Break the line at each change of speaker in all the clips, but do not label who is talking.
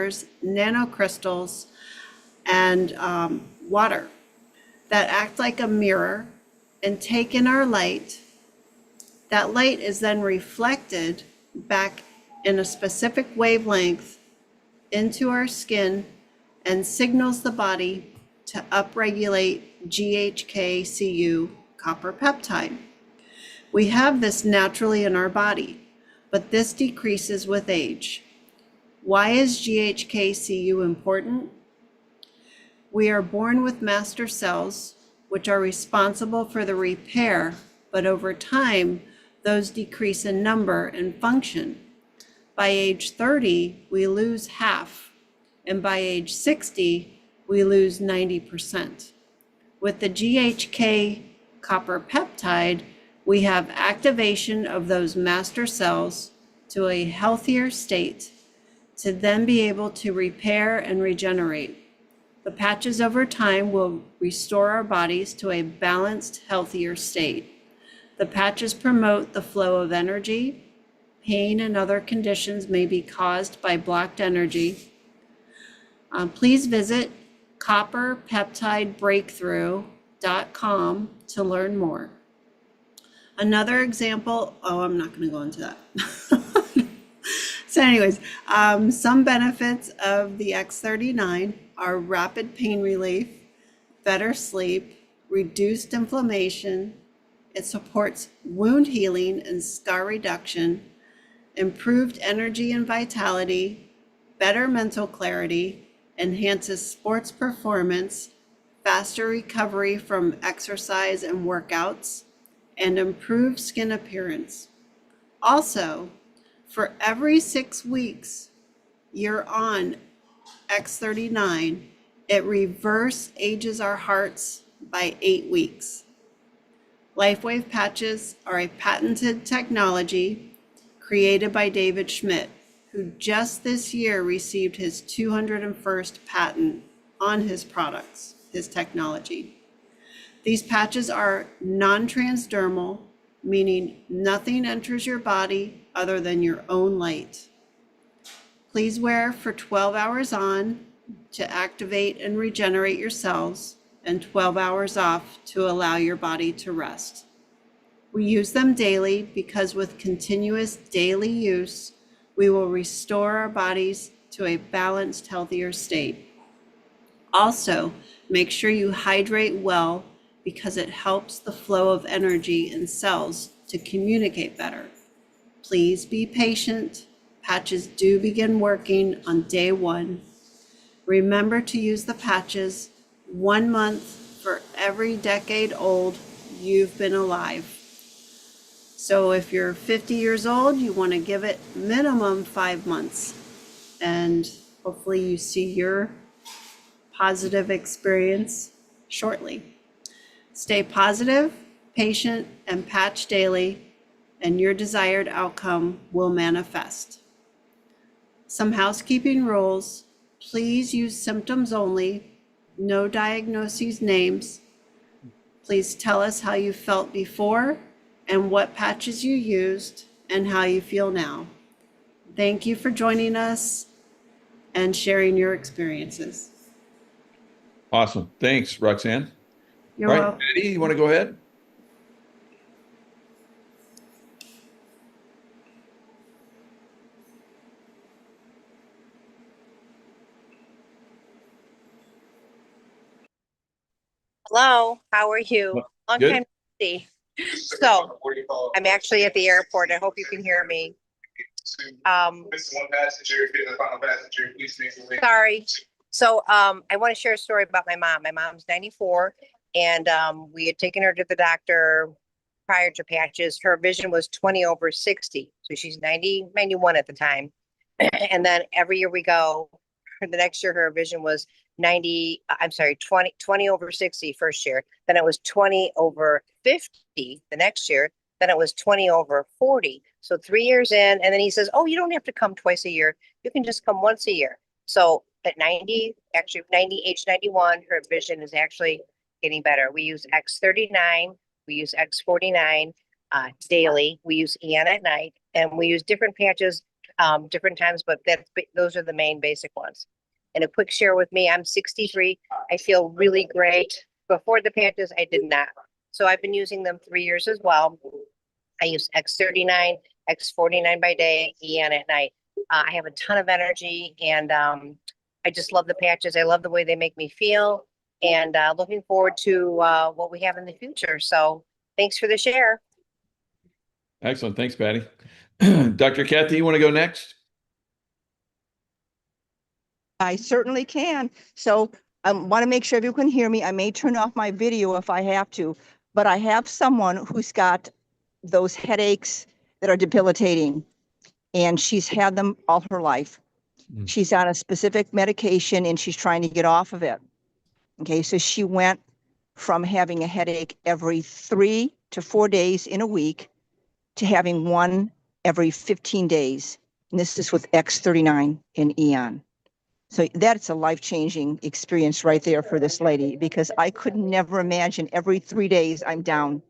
polymers, nanocrystals, and water that act like a mirror and take in our light. That light is then reflected back in a specific wavelength into our skin and signals the body to upregulate GHK-Cu copper peptide. We have this naturally in our body, but this decreases with age. Why is GHK-Cu important? We are born with master cells, which are responsible for the repair, but over time, those decrease in number and function. By age 30, we lose half, and by age 60, we lose 90%. With the GHK copper peptide, we have activation of those master cells to a healthier state to then be able to repair and regenerate. The patches over time will restore our bodies to a balanced, healthier state. The patches promote the flow of energy. Pain and other conditions may be caused by blocked energy. Please visit copperpeptidebreakthrough.com to learn more. Another example, I'm not going to go into that. So anyways, some benefits of the X39 are rapid pain relief, better sleep, reduced inflammation. It supports wound healing and scar reduction, improved energy and vitality, better mental clarity, enhances sports performance, faster recovery from exercise and workouts, and improved skin appearance. Also, for every 6 weeks you're on X39, it reverse ages our hearts by 8 weeks. LifeWave patches are a patented technology created by David Schmidt, who just this year received his 201st patent on his products, his technology. These patches are non-transdermal, meaning nothing enters your body other than your own light. Please wear for 12 hours on to activate and regenerate your cells, and 12 hours off to allow your body to rest. We use them daily because with continuous daily use, we will restore our bodies to a balanced, healthier state. Also, make sure you hydrate well because it helps the flow of energy in cells to communicate better. Please be patient. Patches do begin working on day 1. Remember to use the patches 1 month for every decade old you've been alive. So if you're 50 years old, you want to give it minimum 5 months. And hopefully you see your positive experience shortly. Stay positive, patient, and patch daily, and your desired outcome will manifest. Some housekeeping rules. Please use symptoms only. No diagnoses names. Please tell us how you felt before and what patches you used and how you feel now. Thank you for joining us and sharing your experiences.
Awesome. Thanks, Roxanne.
You're
All right,
welcome.
Betty, you want to go ahead?
Hello, how are you? Long
Good.
time to see. So I'm actually at the airport. I hope you can hear me. Sorry. So I want to share a story about my mom. My mom's 94, and we had taken her to the doctor prior to patches. Her vision was 20/60. So she's 91 at the time. And then every year we go, the next year her vision was 20/60 first year. Then it was 20/50 the next year. Then it was 20/40. So 3 years in, and then he says, oh, you don't have to come twice a year. You can just come once a year. So at age 91, her vision is actually getting better. We use X39, we use X49 daily. We use EN at night, and we use different patches different times, but those are the main basic ones. And a quick share with me, I'm 63. I feel really great. Before the patches, I did not. So I've been using them 3 years as well. I use X39, X49 by day, EN at night. I have a ton of energy, and I just love the patches. I love the way they make me feel, and looking forward to what we have in the future. So thanks for the share.
Excellent. Thanks, Patty. Dr. Kathy, you want to go next?
I certainly can. So I want to make sure everyone can hear me. I may turn off my video if I have to, but I have someone who's got those headaches that are debilitating, and she's had them all her life. She's on a specific medication and she's trying to get off of it. Okay, so she went from having a headache every 3 to 4 days in a week to having one every 15 days. And this is with X39 and Eon. So that's a life-changing experience right there for this lady, because I could never imagine every 3 days I'm down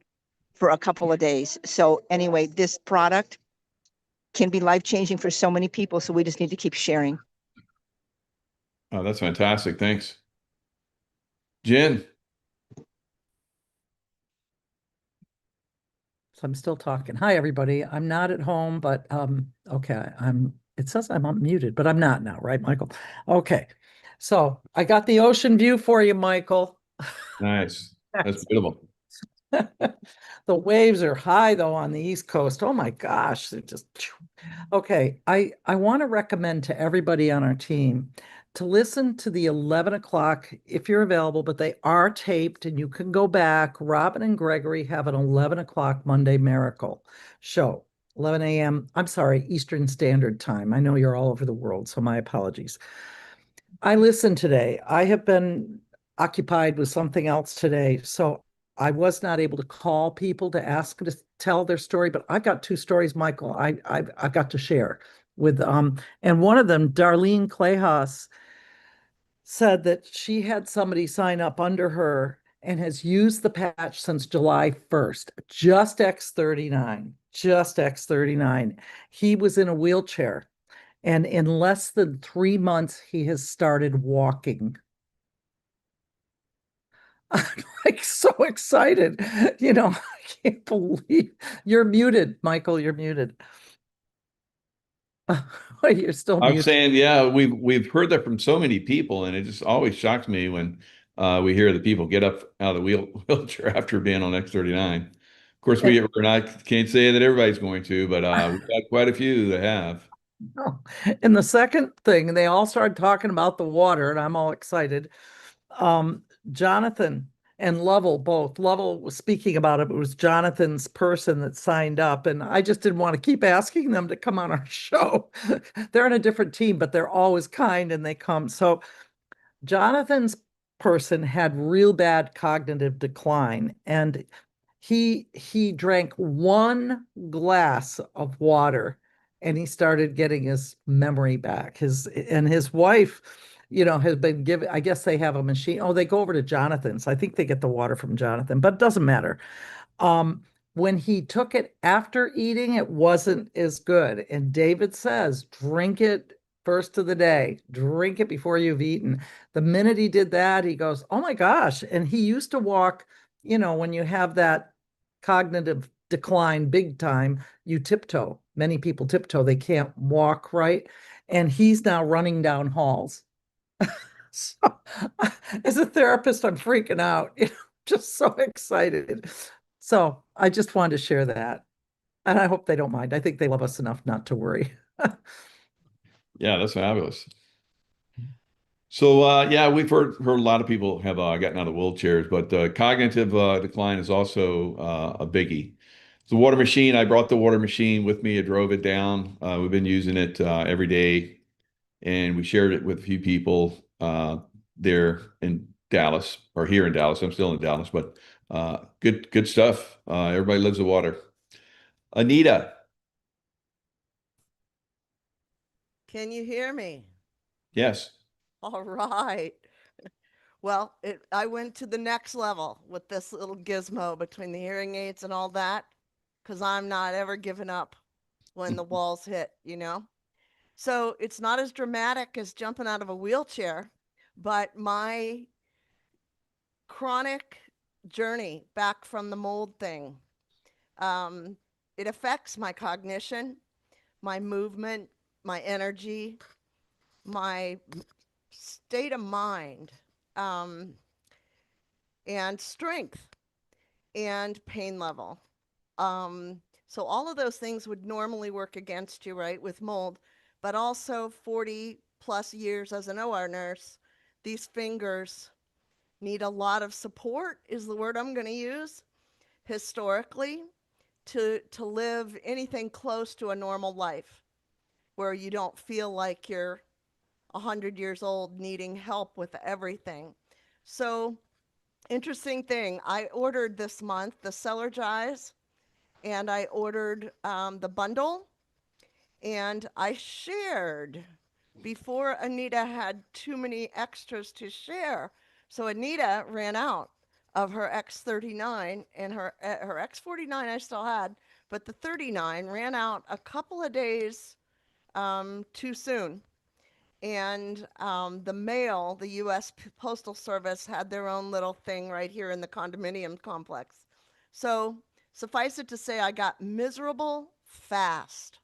for a couple of days. So anyway, this product can be life-changing for so many people. So we just need to keep sharing.
Oh, that's fantastic. Thanks. Jen.
So I'm still talking. Hi, everybody. I'm not at home, but okay. It says I'm unmuted, but I'm not now, right, Michael? Okay. So I got the ocean view for you, Michael.
Nice. That's beautiful.
The waves are high though on the East Coast. Oh my gosh, they're just okay. I want to recommend to everybody on our team to listen to the 11 o'clock if you're available, but they are taped and you can go back. Robin and Gregory have an 11 o'clock Monday Miracle show, 11 a.m. I'm sorry, Eastern Standard Time. I know you're all over the world, so my apologies. I listened today. I have been occupied with something else today, so I was not able to call people to ask to tell their story, but I've got 2 stories, Michael, I've got to share with, and one of them, Darlene Clayhaus, said that she had somebody sign up under her and has used the patch since July 1st, just X39, just X39. He was in a wheelchair, and in less than 3 months, he has started walking. I'm like so excited. I can't believe you're muted, Michael. You're muted. You're still
I'm
muted.
saying, yeah, we've heard that from so many people, and it just always shocks me when we hear the people get up out of the wheelchair after being on X39. Of course, we're not can't say that everybody's going to, but we've got quite a few that have.
And the second thing, and they all started talking about the water, and I'm all excited. Jonathan and Lovell both. Lovell was speaking about it, but it was Jonathan's person that signed up, and I just didn't want to keep asking them to come on our show. They're in a different team, but they're always kind and they come. So Jonathan's person had real bad cognitive decline, and he drank 1 glass of water and he started getting his memory back. His wife, has been given, I guess they have a machine. Oh, they go over to Jonathan's. I think they get the water from Jonathan, but it doesn't matter. When he took it after eating, it wasn't as good. And David says, drink it first of the day, drink it before you've eaten. The minute he did that, he goes, oh my gosh. And he used to walk, when you have that cognitive decline big time, you tiptoe. Many people tiptoe, they can't walk right. And he's now running down halls. So, as a therapist, I'm freaking out, just so excited. So I just wanted to share that. And I hope they don't mind. I think they love us enough not to worry.
Yeah, that's fabulous. So yeah, we've heard a lot of people have gotten out of wheelchairs, but cognitive decline is also a biggie. The water machine, I brought the water machine with me. I drove it down. We've been using it every day, and we shared it with a few people there in Dallas, or here in Dallas. I'm still in Dallas, but good stuff. Everybody loves the water. Anita.
Can you hear me?
Yes.
All right. Well, I went to the next level with this little gizmo between the hearing aids and all that, because I'm not ever giving up when the walls hit. So it's not as dramatic as jumping out of a wheelchair, but my chronic journey back from the mold thing, um, it affects my cognition, my movement, my energy, my state of mind, um, and strength and pain level. So all of those things would normally work against you, right, with mold, but also 40 plus years as an OR nurse, these fingers need a lot of support, is the word I'm going to use, historically, to live anything close to a normal life where you don't feel like you're 100 years old needing help with everything. So interesting thing, I ordered this month the Celergize, and I ordered the bundle, and I shared before Anita had too many extras to share. So Anita ran out of her X39, and her X49 I still had, but the 39 ran out a couple of days too soon. And the mail, the US Postal Service, had their own little thing right here in the condominium complex. So suffice it to say, I got miserable fast.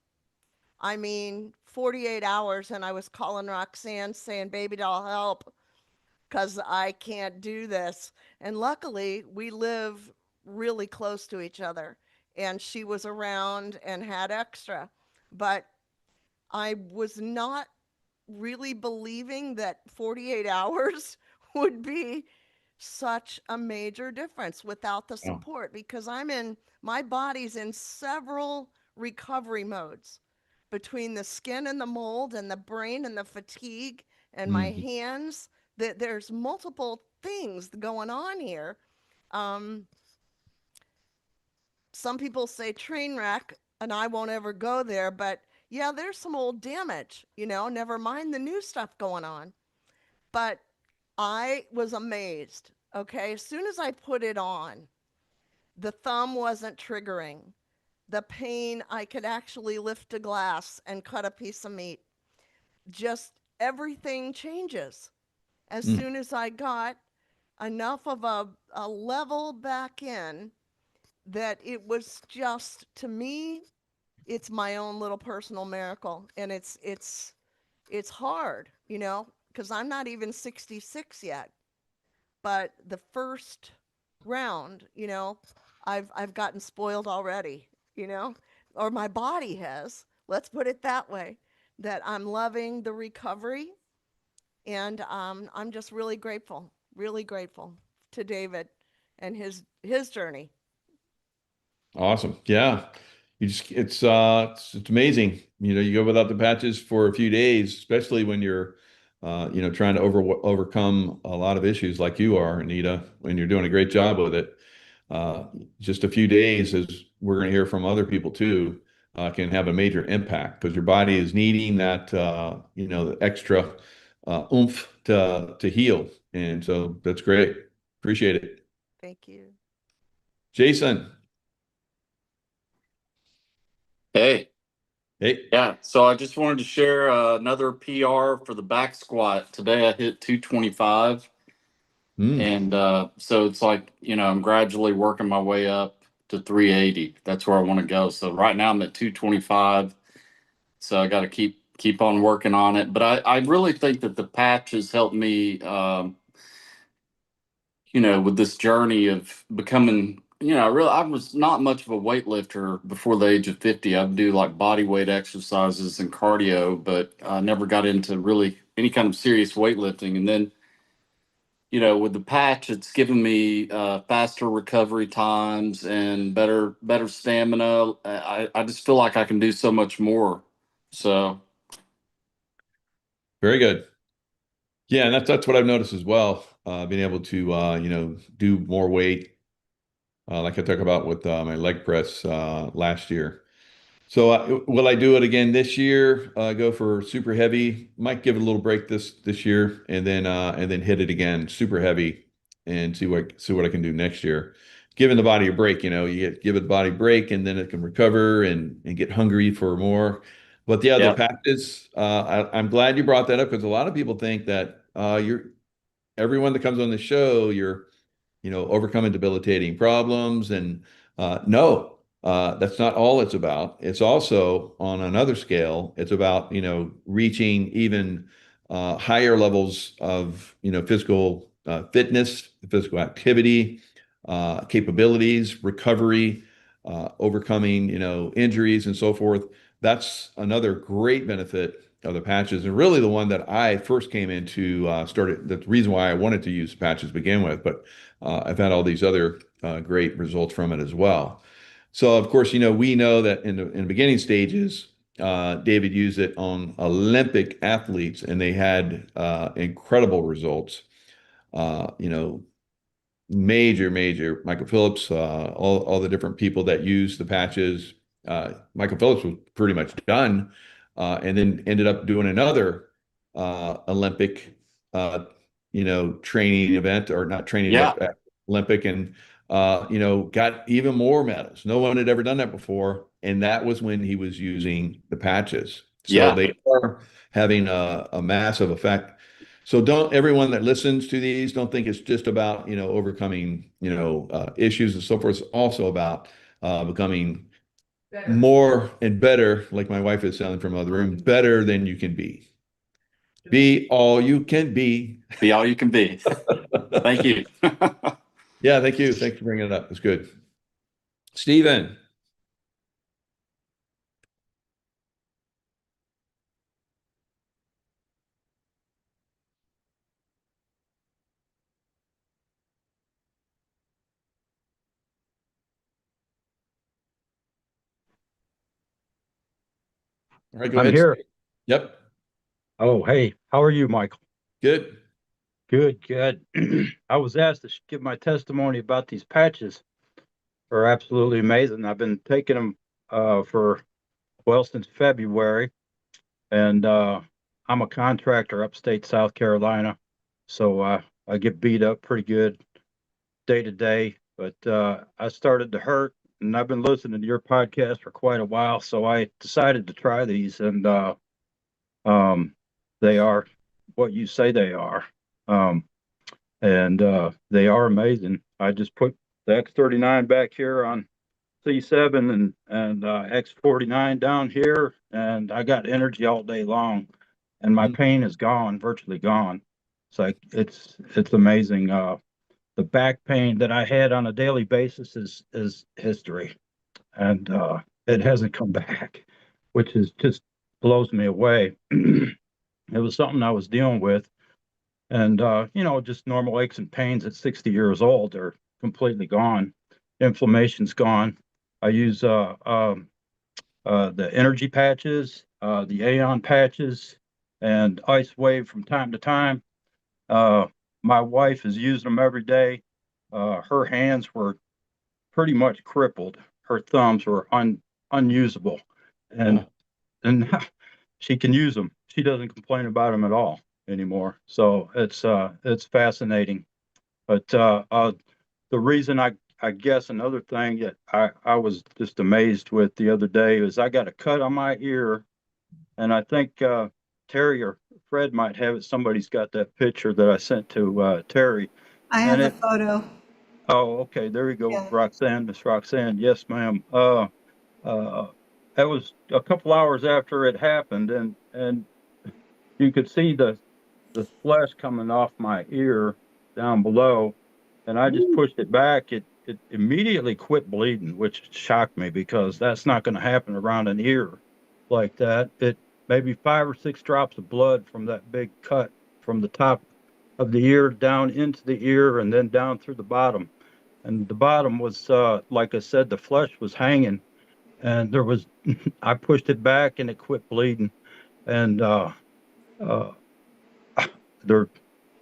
I mean, 48 hours, and I was calling Roxanne saying, baby doll, help, because I can't do this. And luckily, we live really close to each other, and she was around and had extra. But I was not really believing that 48 hours would be such a major difference without the
Oh.
support, because my body's in several recovery modes between the skin and the mold and the brain and the fatigue and my
Mhm.
hands, that there's multiple things going on here. Um, some people say train wreck, and I won't ever go there, but yeah, there's some old damage, never mind the new stuff going on. But I was amazed. Okay. As soon as I put it on, the thumb wasn't triggering. The pain, I could actually lift a glass and cut a piece of meat. Just everything changes as
Mm.
soon as I got enough of a level back in, that it was just, to me, it's my own little personal miracle. And it's hard, because I'm not even 66 yet. But the first round, I've gotten spoiled already, or my body has. Let's put it that way. That I'm loving the recovery, and I'm just really grateful to David and his journey.
Awesome. Yeah. It's amazing. You go without the patches for a few days, especially when you're trying to overcome a lot of issues like you are, Anita, when you're doing a great job with it. Uh, just a few days, as we're going to hear from other people too, can have a major impact because your body is needing that the extra oomph to heal. And so that's great. Appreciate it.
Thank you.
Jason.
Hey,
Hey.
yeah. So I just wanted to share another PR for the back squat. Today I hit 225.
Mm.
And so it's like, I'm gradually working my way up to 380. That's where I want to go. So right now I'm at 225. So I got to keep on working on it. But I really think that the patch has helped me, with this journey of becoming, I was not much of a weightlifter before the age of 50. I'd do like body weight exercises and cardio, but I never got into really any kind of serious weightlifting. And then, with the patch, it's given me faster recovery times and better stamina. I just feel like I can do so much more. So
Very good. Yeah, and that's what I've noticed as well. Being able to do more weight, like I talked about with my leg press last year. So will I do it again this year? Go for super heavy. Might give it a little break this year, and then hit it again super heavy, and see what I can do next year. Giving the body a break, give it the body a break, and then it can recover and get hungry for more. But yeah, the
Yeah.
patches, I'm glad you brought that up because a lot of people think that everyone that comes on the show, you're overcoming debilitating problems. And no, that's not all it's about. It's also on another scale. It's about, reaching even higher levels of, physical fitness, physical activity, capabilities, recovery, overcoming, injuries and so forth. That's another great benefit of the patches, and really the one that I first came into started. The reason why I wanted to use patches to begin with, but I've had all these other great results from it as well. So, of course, we know that in the beginning stages, David used it on Olympic athletes, and they had incredible results. You know, major Michael Phillips, all the different people that use the patches. Michael Phillips was pretty much done, and then ended up doing another Olympic, training event, or not training,
Yeah.
but Olympic, and got even more medals. No one had ever done that before, and that was when he was using the patches. So
Yeah.
they are having a massive effect. So don't everyone that listens to these, don't think it's just about, overcoming, issues and so forth. It's also about becoming more and better, like my wife is sounding from the other room, better than you can be. Be all you can be.
Be all you can be. Thank you.
Yeah, thank you. Thanks for bringing it up. It's good. Stephen. All right, go
I'm
ahead.
here.
Yep.
Oh, hey, how are you, Michael?
Good.
Good, good. I was asked to give my testimony about these patches. They're absolutely amazing. I've been taking them since February, and I'm a contractor upstate South Carolina, so I get beat up pretty good day to day. But I started to hurt, and I've been listening to your podcast for quite a while, so I decided to try these, and um, they are what you say they are. Um, and they are amazing. I just put the X39 back here on C7 and X49 down here, and I got energy all day long, and my pain is gone, virtually gone. It's like it's amazing. The back pain that I had on a daily basis is history, and it hasn't come back, which is just blows me away. It was something I was dealing with, and just normal aches and pains at 60 years old are completely gone. Inflammation's gone. I use the energy patches, the Aeon patches, and Ice Wave from time to time. uh, my wife is using them every day. Her hands were pretty much crippled. Her thumbs were unusable, and
Uh,
and now she can use them. She doesn't complain about them at all anymore. So it's fascinating. But the reason I guess another thing that I was just amazed with the other day is I got a cut on my ear, and I think Terry or Fred might have it. Somebody's got that picture that I sent to Terry,
I
and
have a
it.
photo.
Oh, okay, there we go,
Yeah.
Roxanne, Miss Roxanne. Yes, ma'am. Uh, that was a couple hours after it happened, and you could see the flesh coming off my ear down below, and I just pushed it back. It immediately quit bleeding, which shocked me because that's not going to happen around an ear like that. It maybe 5 or 6 drops of blood from that big cut from the top of the ear down into the ear and then down through the bottom. And the bottom was, like I said, the flesh was hanging, and there was, I pushed it back and it quit bleeding. And uh, there,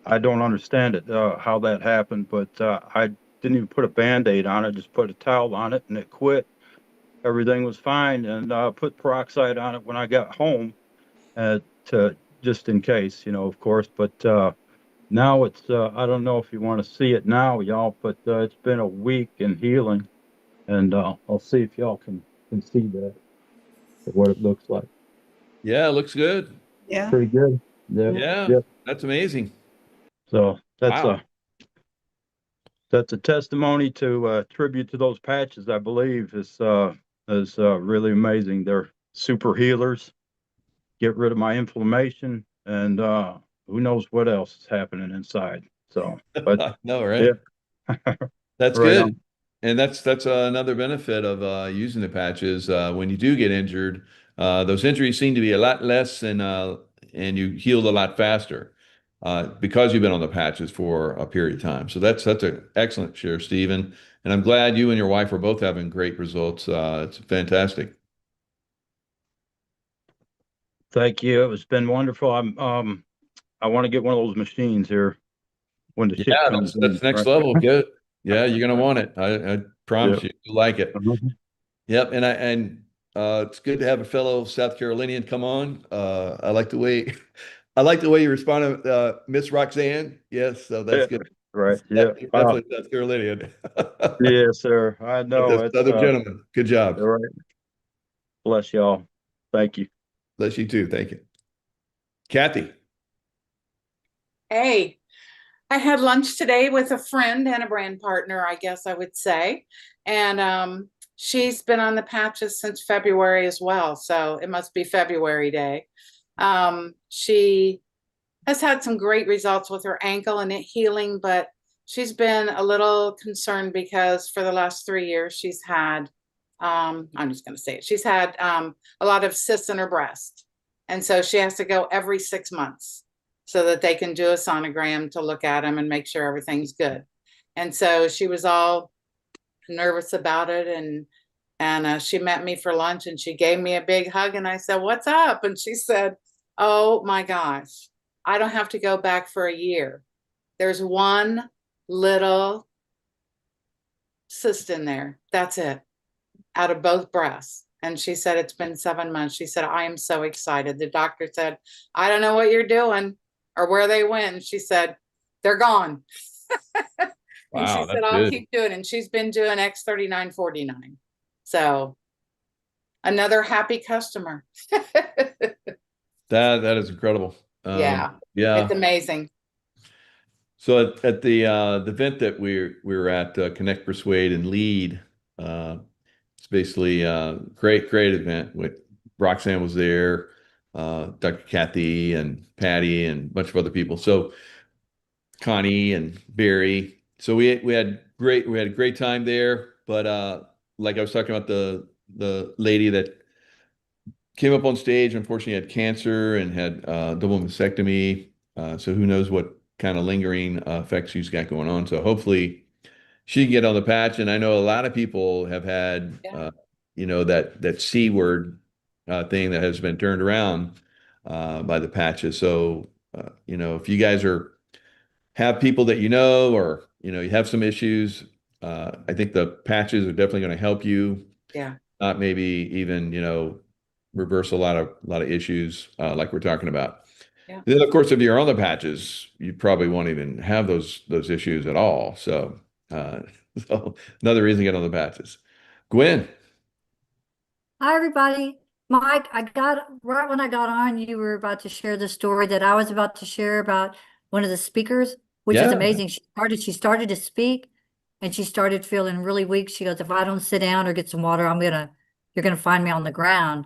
I don't understand it, how that happened, but I didn't even put a Band-Aid on it, just put a towel on it and it quit. Everything was fine, and put peroxide on it when I got home, to just in case, of course. But now it's, I don't know if you want to see it now, y'all, but it's been a week in healing, and I'll see if y'all can see that, what it looks like.
Yeah, it looks good.
Yeah.
Pretty good. Yeah.
Yeah,
Yeah.
that's amazing.
So
Wow.
that's a testimony to tribute to those patches, I believe, is really amazing. They're super healers, get rid of my inflammation, and who knows what else is happening inside. So, but
No, right?
yeah,
That's
right
good.
on.
And that's another benefit of using the patches. When you do get injured, those injuries seem to be a lot less and you heal a lot faster because you've been on the patches for a period of time. So that's an excellent share, Stephen. And I'm glad you and your wife are both having great results. It's fantastic.
Thank you. It's been wonderful. I want to get one of those machines here when the
Yeah,
ship comes
that's
in.
next
Right.
level. Good. Yeah, you're gonna want it. I
Yeah.
promise you, you'll like it.
Mhm.
Yep, and it's good to have a fellow South Carolinian come on. I like the way I like the way you responded, Miss Roxanne. Yes, so that's
Yeah.
good.
Right. Yeah.
Definitely South Carolinian.
Yes, sir. I
But
know
the
it's
Southern gentleman. Good job.
all right. Bless y'all. Thank you.
Bless you too. Thank you. Kathy.
Hey, I had lunch today with a friend and a brand partner, I guess I would say. And she's been on the patches since February as well. So it must be February day. She has had some great results with her ankle and it healing, but she's been a little concerned because for the last 3 years she's had, I'm just going to say it, she's had a lot of cysts in her breast. And so she has to go every 6 months so that they can do a sonogram to look at them and make sure everything's good. And so she was all nervous about it. And she met me for lunch and she gave me a big hug. And I said, "What's up?" And she said, "Oh my gosh, I don't have to go back for a year. There's one little cyst in there. That's it, out of both breasts." And she said, "It's been 7 months." She said, "I am so excited." The doctor said, "I don't know what you're doing or where they went." And she said, "They're gone." And she
Wow,
said,
that's
"I'll
good.
keep doing it." And she's been doing X3949. So another happy customer.
That is incredible.
Yeah,
Yeah.
it's amazing.
So at the event that we were at, Connect, Persuade, and Lead, it's basically a great event. With Roxanne was there, Dr. Kathy and Patty and a bunch of other people. So Connie and Barry. So we had a great time there. But like I was talking about the lady that came up on stage, unfortunately had cancer and had double mastectomy. So who knows what kind of lingering effects she's got going on. So hopefully she can get on the patch. And I know a lot of people have had,
Yeah.
that C word thing that has been turned around by the patches. So, if you guys have people that or, you have some issues, I think the patches are definitely going to help you.
Yeah.
Not maybe even, reverse a lot of issues like we're talking about.
Yeah.
And then, of course, if you're on the patches, you probably won't even have those issues at all. So, uh, so another reason to get on the patches. Gwen.
Hi, everybody. Mike, I got right when I got on, you were about to share the story that I was about to share about one of the speakers, which is
Yeah.
amazing. She started to speak and she started feeling really weak. She goes, "If I don't sit down or get some water, you're gonna find me on the ground."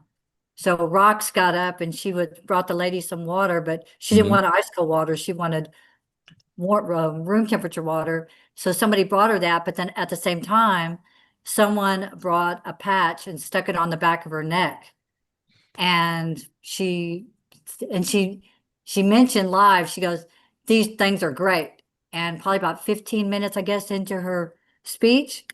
So Rox got up and brought the lady some water, but she didn't
Mhm.
want ice cold water. She wanted room temperature water. So somebody brought her that, but then at the same time, someone brought a patch and stuck it on the back of her neck. And she mentioned live, she goes, "These things are great." And probably about 15 minutes, I guess, into her speech,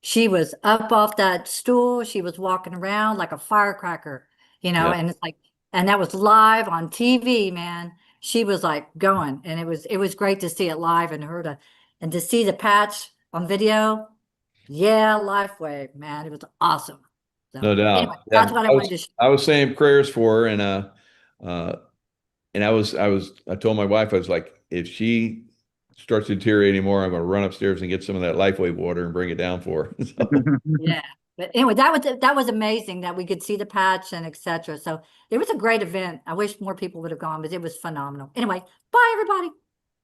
she was up off that stool. She was walking around like a firecracker,
Yeah.
and it's like, and that was live on TV, man. She was like going, and it was great to see it live and and to see the patch on video. Yeah, LifeWave, man, it was awesome. So
No
anyway,
doubt.
that's
Yeah.
what I wanted to share.
I was saying prayers for her uh, and I told my wife, I was like, if she starts to deteriorate anymore, I'm going to run upstairs and get some of that LifeWave water and bring it down for her. So,
Yeah. But anyway, that was amazing that we could see the patch and etc. So it was a great event. I wish more people would have gone, but it was phenomenal. Anyway, bye everybody.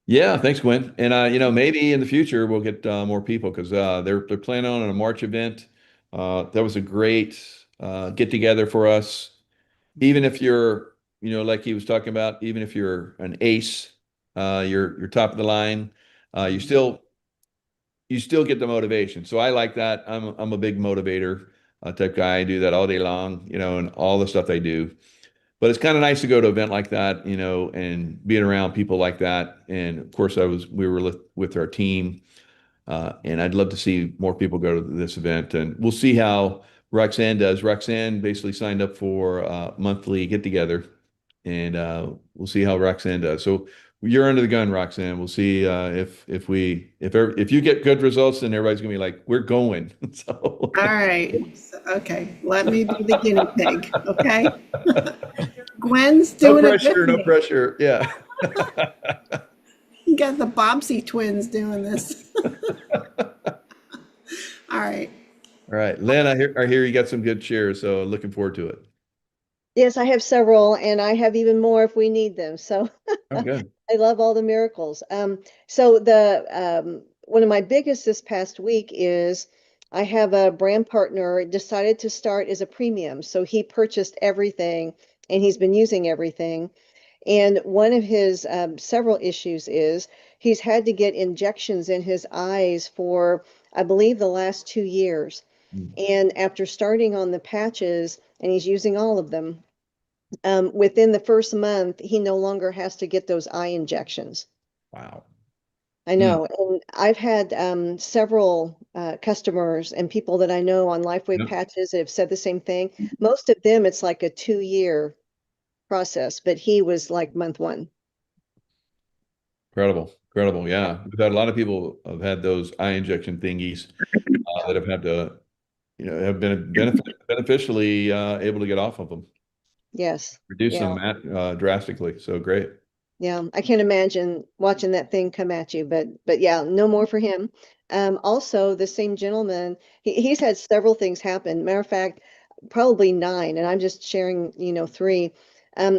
Yeah, thanks, Gwen. And maybe in the future we'll get more people because they're planning on a March event. That was a great get together for us. Even if you're, like he was talking about, even if you're an ace, you're top of the line, you still get the motivation. So I like that. I'm a big motivator type guy. I do that all day long, and all the stuff I do. But it's kind of nice to go to an event like that, and being around people like that. And of course, we were with our team, and I'd love to see more people go to this event. And we'll see how Roxanne does. Roxanne basically signed up for a monthly get together, and we'll see how Roxanne does. So you're under the gun, Roxanne. We'll see if you get good results, then everybody's gonna be like, we're going. So
All right. Okay. Let me be the guinea pig. Okay. Gwen's
no
doing it
pressure,
with
no
me.
pressure. Yeah.
You got the Bobbsey twins doing this. All right.
All right, Lynn, I hear you got some good shares, so looking forward to it.
Yes, I have several, and I have even more if we need them. So
Oh, good.
I love all the miracles. So the one of my biggest this past week is I have a brand partner decided to start as a premium. So he purchased everything and he's been using everything. And one of his several issues is he's had to get injections in his eyes for, I believe, the last 2 years. And after starting on the patches, and he's using all of them, within the first month, he no longer has to get those eye injections.
Wow.
I know. And I've had several customers and people that I know on LifeWave
Yep.
patches that have said the same thing. Most of them, it's like a 2-year process, but he was like month 1.
Incredible. Yeah. We've had a lot of people have had those eye injection thingies that have had to, have been beneficially able to get off of them,
Yes.
reduce
Yeah.
them drastically. So great.
Yeah, I can't imagine watching that thing come at you, but yeah, no more for him. Also, the same gentleman, he's had several things happen. Matter of fact, probably 9, and I'm just sharing, 3.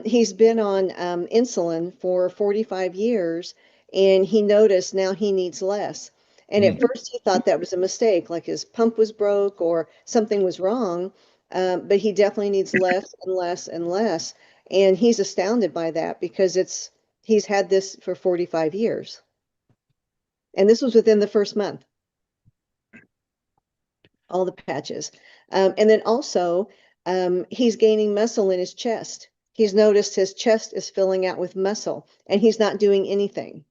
He's been on insulin for 45 years, and he noticed now he needs less. And at first, he thought that was a mistake, like his pump was broke or something was wrong. But he definitely needs less and less and less. And he's astounded by that because he's had this for 45 years. And this was within the first month, all the patches. And then also, he's gaining muscle in his chest. He's noticed his chest is filling out with muscle and he's not doing anything.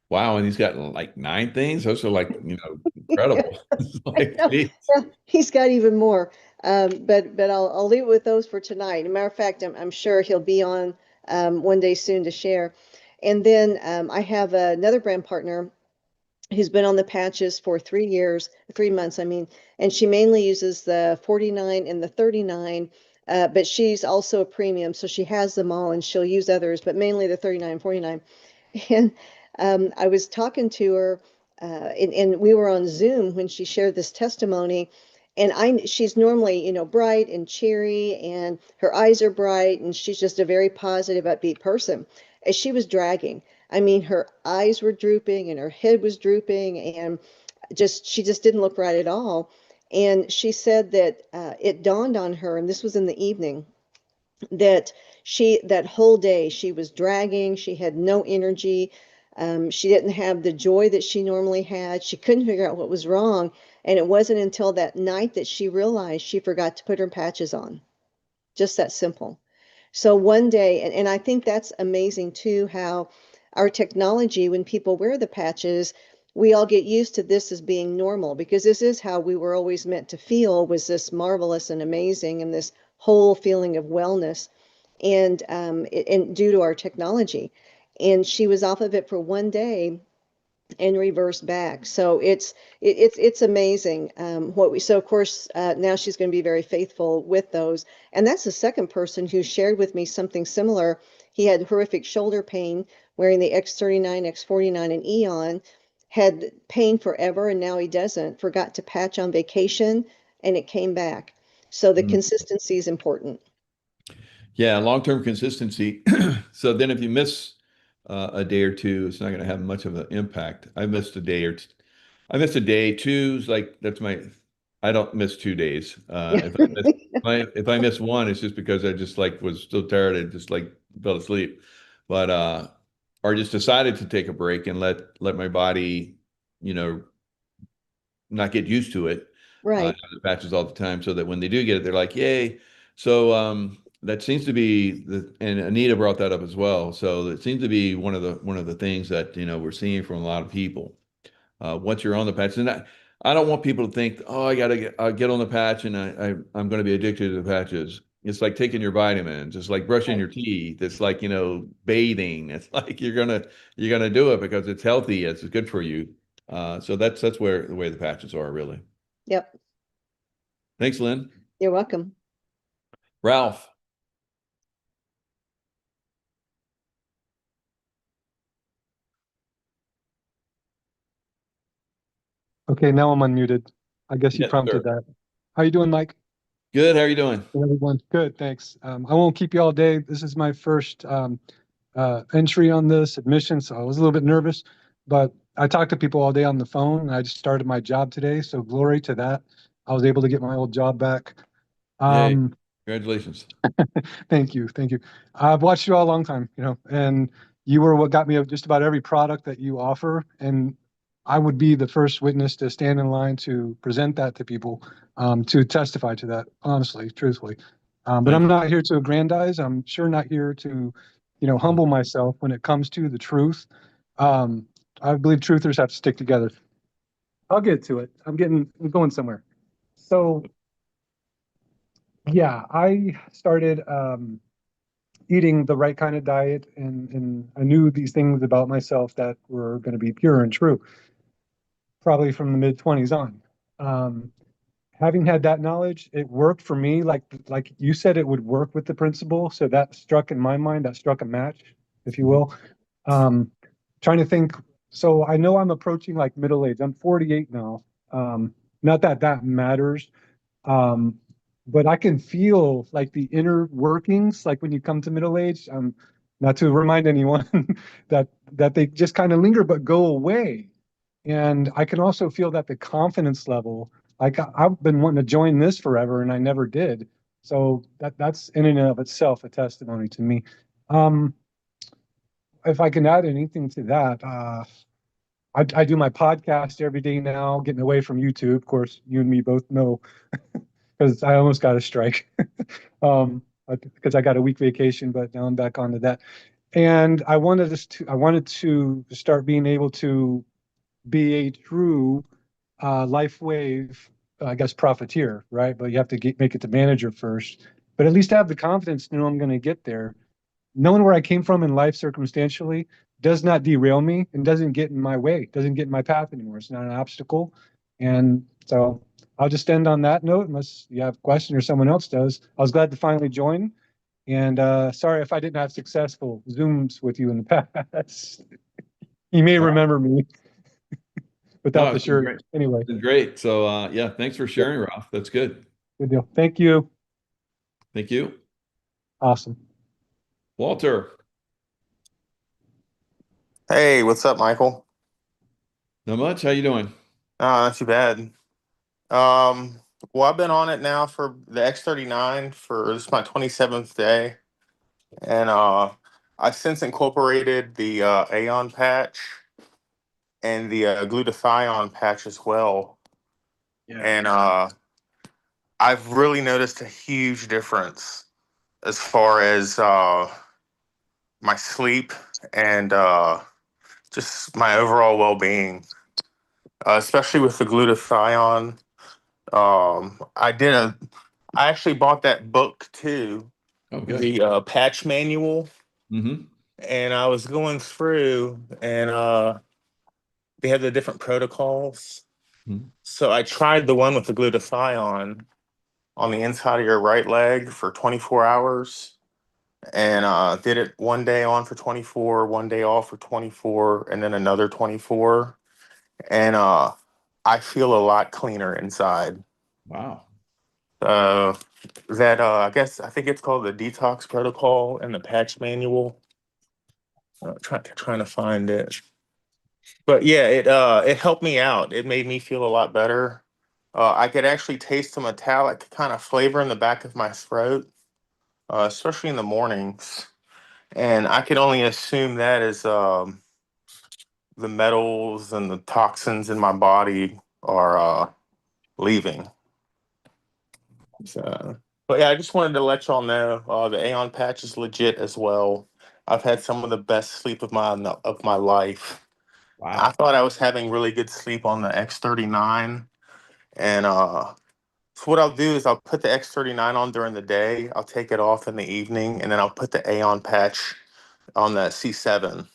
Wow. And he's got like 9 things. Those are like, incredible. Like,
Yeah, he's got even more. But I'll leave it with those for tonight. As a matter of fact, I'm sure he'll be on one day soon to share. And then I have another brand partner who's been on the patches for 3 months, I mean, and she mainly uses the 49 and the 39, but she's also a premium, so she has them all and she'll use others, but mainly the 39 and 49. And I was talking to her, and we were on Zoom when she shared this testimony. And she's normally, bright and cheery, and her eyes are bright, and she's just a very positive, upbeat person. As she was dragging, I mean, her eyes were drooping and her head was drooping, and she just didn't look right at all. And she said that it dawned on her, and this was in the evening, that that whole day she was dragging, she had no energy, she didn't have the joy that she normally had, she couldn't figure out what was wrong, and it wasn't until that night that she realized she forgot to put her patches on. Just that simple. So one day, and I think that's amazing too, how our technology, when people wear the patches, we all get used to this as being normal, because this is how we were always meant to feel, was this marvelous and amazing and this whole feeling of wellness, and due to our technology. And she was off of it for one day and reversed back. So it's amazing so of course now she's going to be very faithful with those. And that's the second person who shared with me something similar. He had horrific shoulder pain wearing the X39, X49, and Eon. had pain forever and now he doesn't, forgot to patch on vacation and it came back. So the
Mhm.
consistency is important.
Yeah, long-term consistency. So then if you miss a day or two, it's not going to have much of an impact. I missed a day or two. I missed a day. Two's like that's my. I don't miss 2 days. If I miss one, it's just because I just like was so tired I just like fell asleep. But or just decided to take a break and let my body, you know, not get used to it.
Right.
The patches all the time, so that when they do get it, they're like, "Yay!" So that seems to be and Anita brought that up as well. So it seems to be one of the things that we're seeing from a lot of people. Once you're on the patch, and I don't want people to think, "Oh, I gotta get on the patch, and I'm going to be addicted to the patches." It's like taking your vitamins. It's like brushing
Right.
your teeth. It's like bathing. It's like you're gonna do it because it's healthy. It's good for you. So that's where the way the patches are really.
Yep.
Thanks, Lynn.
You're welcome.
Ralph.
Okay, now I'm unmuted. I guess you
Yes,
prompted
sir.
that. How you doing, Mike?
Good. How are you doing?
Everyone, good, thanks. I won't keep you all day. This is my first entry on this admission, so I was a little bit nervous, but I talked to people all day on the phone. I just started my job today, so glory to that. I was able to get my old job back.
Yay. Congratulations.
Thank you, thank you. I've watched you all a long time, and you were what got me just about every product that you offer, and I would be the first witness to stand in line to present that to people, to testify to that, honestly, truthfully. But
Thank
I'm
you.
not here to aggrandize. I'm sure not here to, humble myself when it comes to the truth. Um, I believe truthers have to stick together. I'll get to it. I'm going somewhere. So yeah, I started eating the right kind of diet, and I knew these things about myself that were going to be pure and true, probably from the mid-20s on. Um, Having had that knowledge, it worked for me. Like you said, it would work with the principle. So that struck in my mind. That struck a match, if you will. Um, Trying to think. So I know I'm approaching like middle age. I'm 48 now. Not that that matters. Um, but I can feel like the inner workings, like when you come to middle age. Not to remind anyone that they just kind of linger but go away. And I can also feel that the confidence level, like I've been wanting to join this forever and I never did. So that's in and of itself a testimony to me. Um, if I can add anything to that, I do my podcast every day now, getting away from YouTube. Of course, you and me both know because I almost got a strike. Because I got a week vacation, but now I'm back onto that. And I wanted to start being able to be a true LifeWave, I guess, profiteer, right? But you have to make it to manager first. But at least have the confidence to know I'm going to get there. Knowing where I came from in life circumstantially does not derail me and doesn't get in my way, doesn't get in my path anymore. It's not an obstacle. And so I'll just end on that note, unless you have a question or someone else does. I was glad to finally join. And sorry if I didn't have successful Zooms with you in the past. You may remember me without
No,
the
it's been
shirt.
great.
Anyway,
It's been great. So yeah, thanks for sharing, Ralph. That's good.
good deal. Thank you.
Thank you.
Awesome.
Walter.
Hey, what's up, Michael?
Not much. How you doing?
Not too bad. Well, I've been on it now for the X39 for this is my 27th day, and I've since incorporated the Aeon patch and the glutathione patch as well.
Yeah.
And I've really noticed a huge difference as far as my sleep and just my overall well-being, especially with the glutathione. I actually bought that book too,
Oh, good.
the patch manual,
Mm-hmm.
and I was going through, and they have the different protocols.
Mhm.
So I tried the one with the glutathione on the inside of your right leg for 24 hours, and did it one day on for 24, one day off for 24, and then another 24. and I feel a lot cleaner inside.
Wow.
That I think it's called the detox protocol and the patch manual. Trying to find it, but yeah, it helped me out. It made me feel a lot better. I could actually taste the metallic kind of flavor in the back of my throat, especially in the mornings. And I could only assume that is the metals and the toxins in my body are leaving. So, but yeah, I just wanted to let y'all know the Aeon patch is legit as well. I've had some of the best sleep of my life.
Wow.
I thought I was having really good sleep on the X39, and so what I'll do is I'll put the X39 on during the day. I'll take it off in the evening, and then I'll put the Aeon patch on the C7,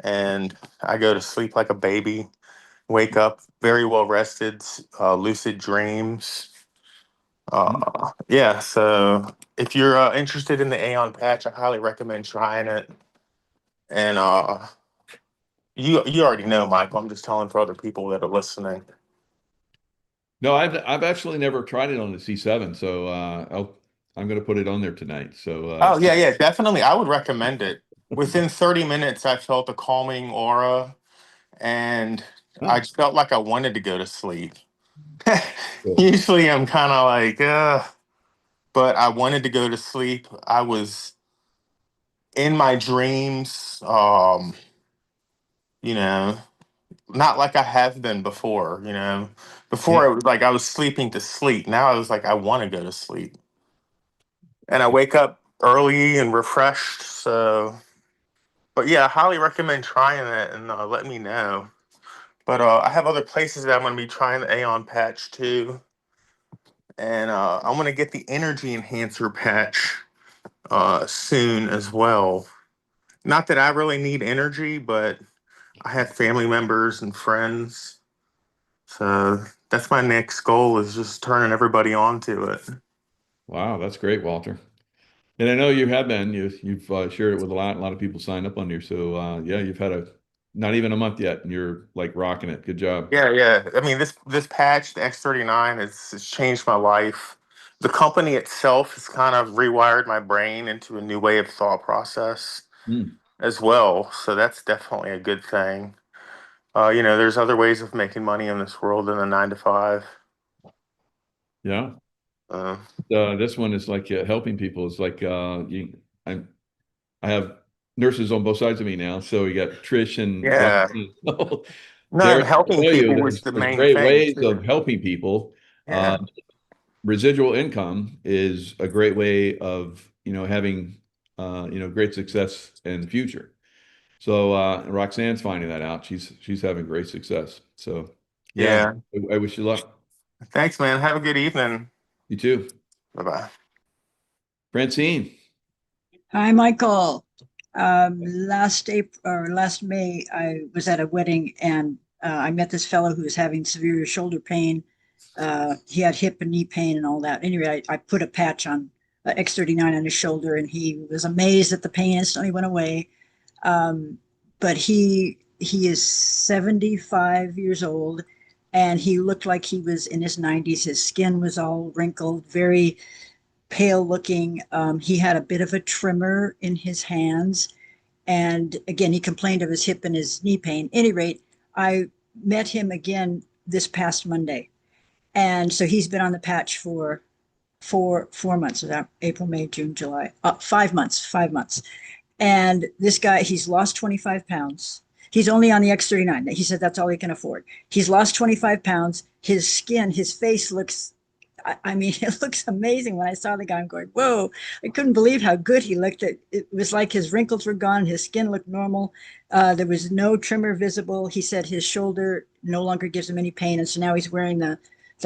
and I go to sleep like a baby. Wake up very well rested, lucid dreams. Yeah, so if you're interested in the Aeon patch, I highly recommend trying it. And you already know, Michael. I'm just telling for other people that are listening.
No, I've actually never tried it on the C7, so I'm going to put it on there tonight. So
Oh yeah, definitely. I would recommend it. Within 30 minutes, I felt a calming aura, and I just felt like I wanted to go to sleep. Usually, I'm kind of like, but I wanted to go to sleep. I was in my dreams, you know, not like I have been before, you know. Before it was like I was sleeping to sleep. Now I was like, I want to go to sleep. And I wake up early and refreshed. So, but yeah, I highly recommend trying it and let me know. But I have other places that I'm going to be trying the Aeon patch too. And I'm going to get the energy enhancer patch soon as well. Not that I really need energy, but I have family members and friends. So that's my next goal is just turning everybody on to it.
wow, that's great, Walter. And I know you have been. You've shared it with a lot of people signed up on here. So yeah, you've had not even a month yet, and you're like rocking it. Good job.
Yeah. I mean, this patch, the X39, it's changed my life. The company itself has kind of rewired my brain into a new way of thought process as well. So that's definitely a good thing. There's other ways of making money in this world than a 9 to 5.
Yeah.
Uh,
This one is like helping people. It's like I have nurses on both sides of me now. So you got Trish and
yeah.
Roxanne.
No, and
I
helping
tell you,
people was the
there's
main
great
thing
ways
too.
of helping people.
Yeah.
Residual income is a great way of, having, great success in the future. So Roxanne's finding that out. She's having great success. So yeah,
Yeah.
I wish you luck.
Thanks, man. Have a good evening.
You too.
Bye-bye.
Francine.
Hi, Michael. Last April or last May, I was at a wedding and I met this fellow who was having severe shoulder pain. He had hip and knee pain and all that. Anyway, I put a patch on X39 on his shoulder and he was amazed that the pain instantly went away. But he is 75 years old and he looked like he was in his 90s. His skin was all wrinkled, very pale looking. He had a bit of a tremor in his hands. And again, he complained of his hip and his knee pain. At any rate, I met him again this past Monday. And so he's been on the patch for four months. Is that April, May, June, July? 5 months. And this guy, he's lost 25 pounds. He's only on the X39. He said that's all he can afford. He's lost 25 pounds. His skin, his face looks, I mean, it looks amazing. When I saw the guy, I'm going, whoa, I couldn't believe how good he looked. It was like his wrinkles were gone. His skin looked normal. There was no tremor visible. He said his shoulder no longer gives him any pain. And so now he's wearing the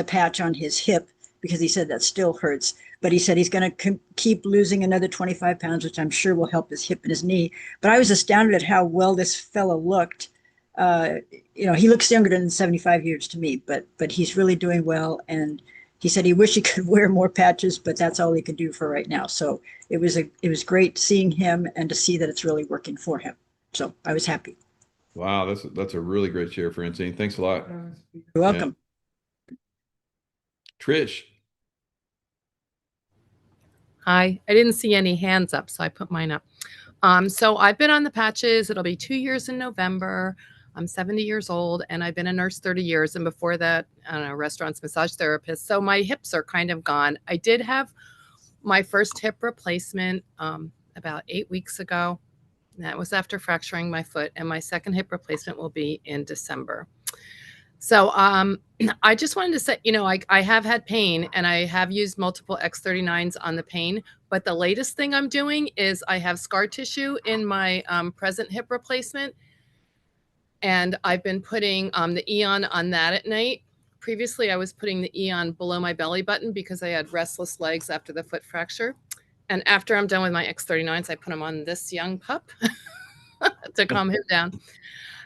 patch on his hip because he said that still hurts. But he said he's going to keep losing another 25 pounds, which I'm sure will help his hip and his knee. But I was astounded at how well this fellow looked. He looks younger than 75 years to me, but he's really doing well. And he said he wished he could wear more patches, but that's all he could do for right now. So it was great seeing him and to see that it's really working for him. So I was happy.
Wow, that's a really great share, Francine. Thanks a lot.
You're welcome.
Trish.
Hi, I didn't see any hands up, so I put mine up. So I've been on the patches. It'll be 2 years in November. I'm 70 years old and I've been a nurse 30 years. And before that, I don't know, restaurants, massage therapist. So my hips are kind of gone. I did have my first hip replacement about 8 weeks ago. That was after fracturing my foot. And my second hip replacement will be in December. So I just wanted to say, you know, I have had pain and I have used multiple X39s on the pain. But the latest thing I'm doing is I have scar tissue in my present hip replacement. And I've been putting the Eon on that at night. Previously, I was putting the Eon below my belly button because I had restless legs after the foot fracture. And after I'm done with my X39s, I put them on this young pup to calm him down.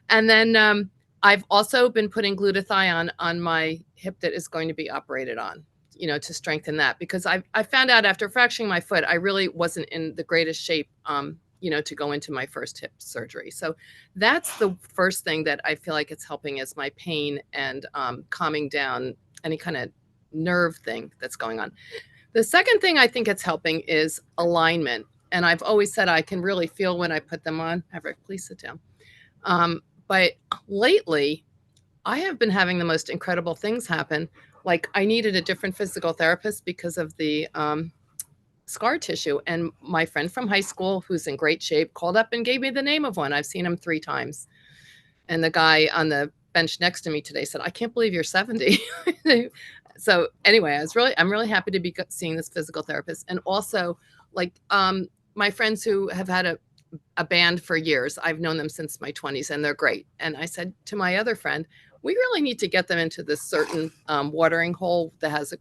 And then I've also been putting glutathione on my hip that is going to be operated on, you know, to strengthen that, because I found out after fracturing my foot, I really wasn't in the greatest shape, you know, to go into my first hip surgery. So that's the first thing that I feel like it's helping is my pain and calming down any kind of nerve thing that's going on. The second thing I think it's helping is alignment. And I've always said I can really feel when I put them on. Everett, please sit down. But lately, I have been having the most incredible things happen. Like I needed a different physical therapist because of the scar tissue. And my friend from high school, who's in great shape, called up and gave me the name of one. I've seen him 3 times. And the guy on the bench next to me today said, I can't believe you're 70. So anyway, I'm really happy to be seeing this physical therapist. And also like my friends who have had a band for years, I've known them since my 20s and they're great. And I said to my other friend, we really need to get them into this certain watering hole that has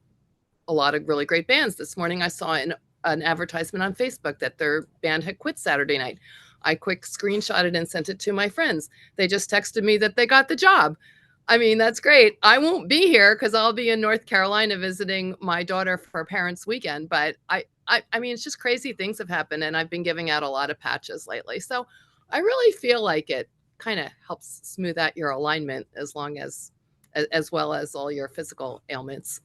a lot of really great bands. This morning I saw an advertisement on Facebook that their band had quit Saturday night. I quick screenshotted and sent it to my friends. They just texted me that they got the job. I mean, that's great. I won't be here because I'll be in North Carolina visiting my daughter for parents' weekend. But I mean, it's just crazy things have happened, and I've been giving out a lot of patches lately. So I really feel like it kind of helps smooth out your alignment as well as all your physical ailments.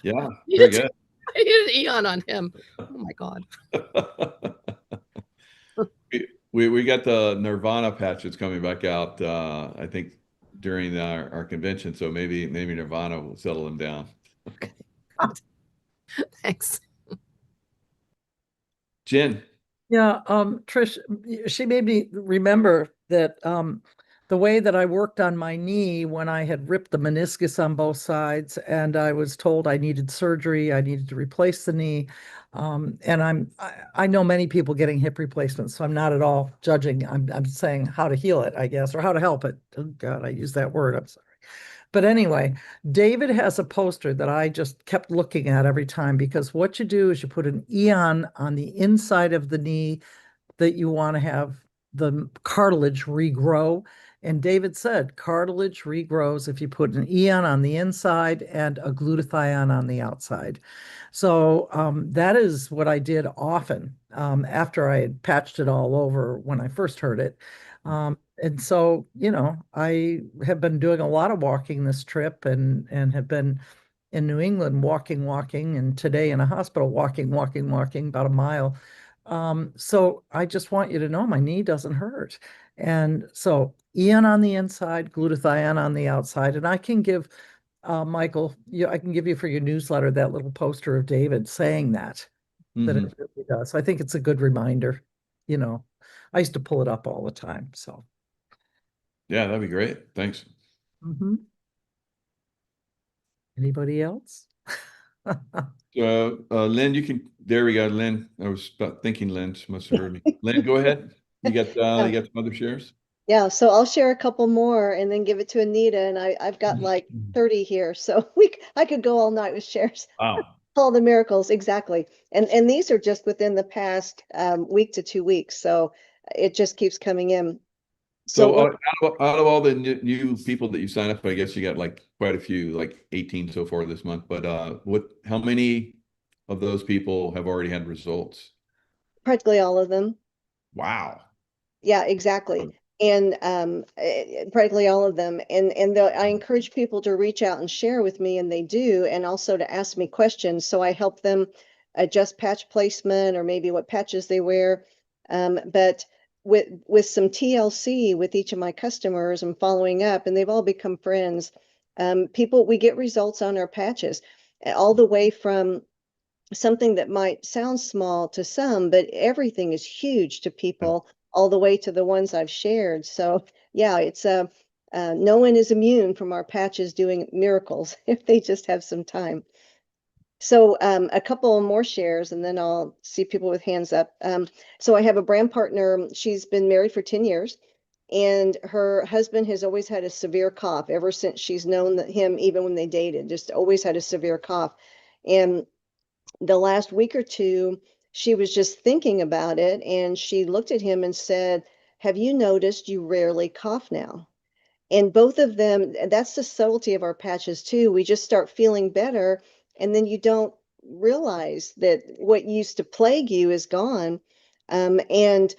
Yeah, very good.
I needed Eon on him. Oh my God.
We got the Nirvana patches coming back out, I think during our convention. So maybe Nirvana will settle them down.
Thanks.
Jen.
Yeah, Trish, she made me remember that the way that I worked on my knee when I had ripped the meniscus on both sides and I was told I needed surgery, I needed to replace the knee. And I know many people getting hip replacements, so I'm not at all judging. I'm saying how to heal it, I guess, or how to help it. Oh God, I use that word. I'm sorry. But anyway, David has a poster that I just kept looking at every time, because what you do is you put an Eon on the inside of the knee that you want to have the cartilage regrow. And David said cartilage regrows if you put an Eon on the inside and a glutathione on the outside. So that is what I did often after I had patched it all over when I first heard it. And so, you know, I have been doing a lot of walking this trip and have been in New England walking, and today in a hospital walking about a mile. So I just want you to know my knee doesn't hurt. And so Eon on the inside, glutathione on the outside. And I can give Michael, I can give you for your newsletter that little poster of David saying that it really does. I think it's a good reminder. You know, I used to pull it up all the time. So
yeah, that'd be great. Thanks.
Anybody else?
Lynn, you can. There we go, Lynn. I was thinking Lynn must have heard me. Lynn, go ahead. You got some other shares.
Yeah, so I'll share a couple more and then give it to Anita, and I've got like 30 here, so I could go all night with shares.
Wow.
All the miracles, exactly. And these are just within the past week to 2 weeks, so it just keeps coming in.
So out of all the new people that you sign up, I guess you got like quite a few, like 18 so far this month. But how many of those people have already had results?
Practically all of them.
Wow.
Yeah, exactly. and practically all of them. And I encourage people to reach out and share with me, and they do, and also to ask me questions. So I help them adjust patch placement or maybe what patches they wear. But with some TLC with each of my customers, I'm following up, and they've all become friends. We get results on our patches, all the way from something that might sound small to some, but everything is huge to people, all the way to the ones I've shared. So yeah, it's no one is immune from our patches doing miracles if they just have some time. So a couple more shares, and then I'll see people with hands up. So I have a brand partner. She's been married for 10 years, and her husband has always had a severe cough ever since she's known him, even when they dated, just always had a severe cough. And the last week or two, she was just thinking about it, and she looked at him and said, "Have you noticed you rarely cough now?" And both of them, that's the subtlety of our patches too. We just start feeling better, and then you don't realize that what used to plague you is gone. And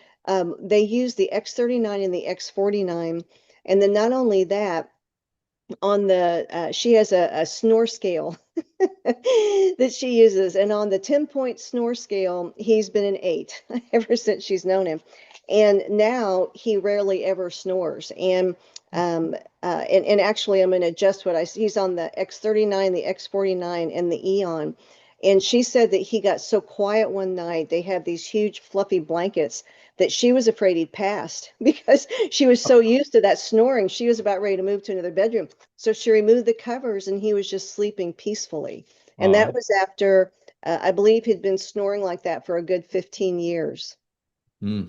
they use the X39 and the X49. And then not only that, on the she has a snore scale that she uses, and on the 10-point snore scale, he's been an 8 ever since she's known him, and now he rarely ever snores. And actually, I'm going to adjust what he's on the X39, the X49, and the Eon. And she said that he got so quiet one night, they have these huge fluffy blankets, that she was afraid he'd passed because she was so used to that snoring. She was about ready to move to another bedroom. So she removed the covers, and he was just sleeping peacefully. And that was after, I believe he'd been snoring like that for a good 15 years.
Hmm.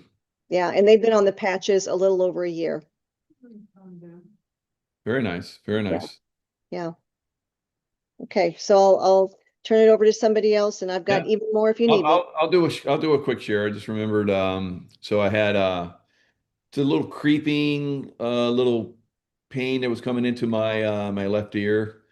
Yeah. And they've been on the patches a little over a year.
Very nice. Very nice.
Yeah. Okay. So I'll turn it over to somebody else, and I've got
Yeah.
even more if you need me.
I'll do a quick share. I just remembered, so I had it's a little creeping little pain that was coming into my my left ear,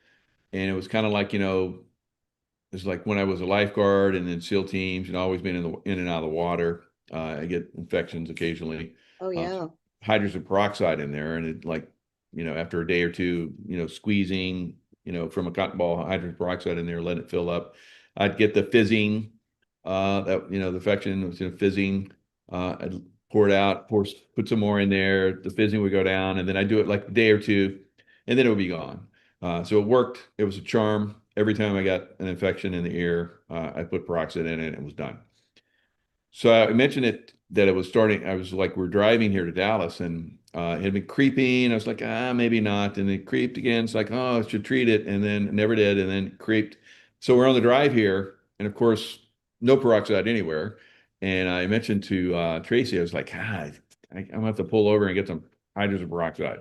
and it was kind of like, it's like when I was a lifeguard and in SEAL teams and always been in and out of the water. I get infections occasionally.
Oh, yeah.
Hydrogen peroxide in there, and it, like, after a day or two, squeezing, from a cotton ball, hydrogen peroxide in there, let it fill up. I'd get the fizzing, that, the infection was, fizzing. I'd pour it out, put some more in there. The fizzing would go down, and then I'd do it like a day or two, and then it would be gone. So it worked. It was a charm. Every time I got an infection in the ear, I put peroxide in it, and it was done. So I mentioned that it was starting. I was like, we're driving here to Dallas, and it had been creeping. I was like, maybe not. And it creeped again. It's like, oh, I should treat it. And then never did. And then creeped. So we're on the drive here. And of course, no peroxide anywhere. And I mentioned to Tracy, I was like, I'm gonna have to pull over and get some hydrogen peroxide.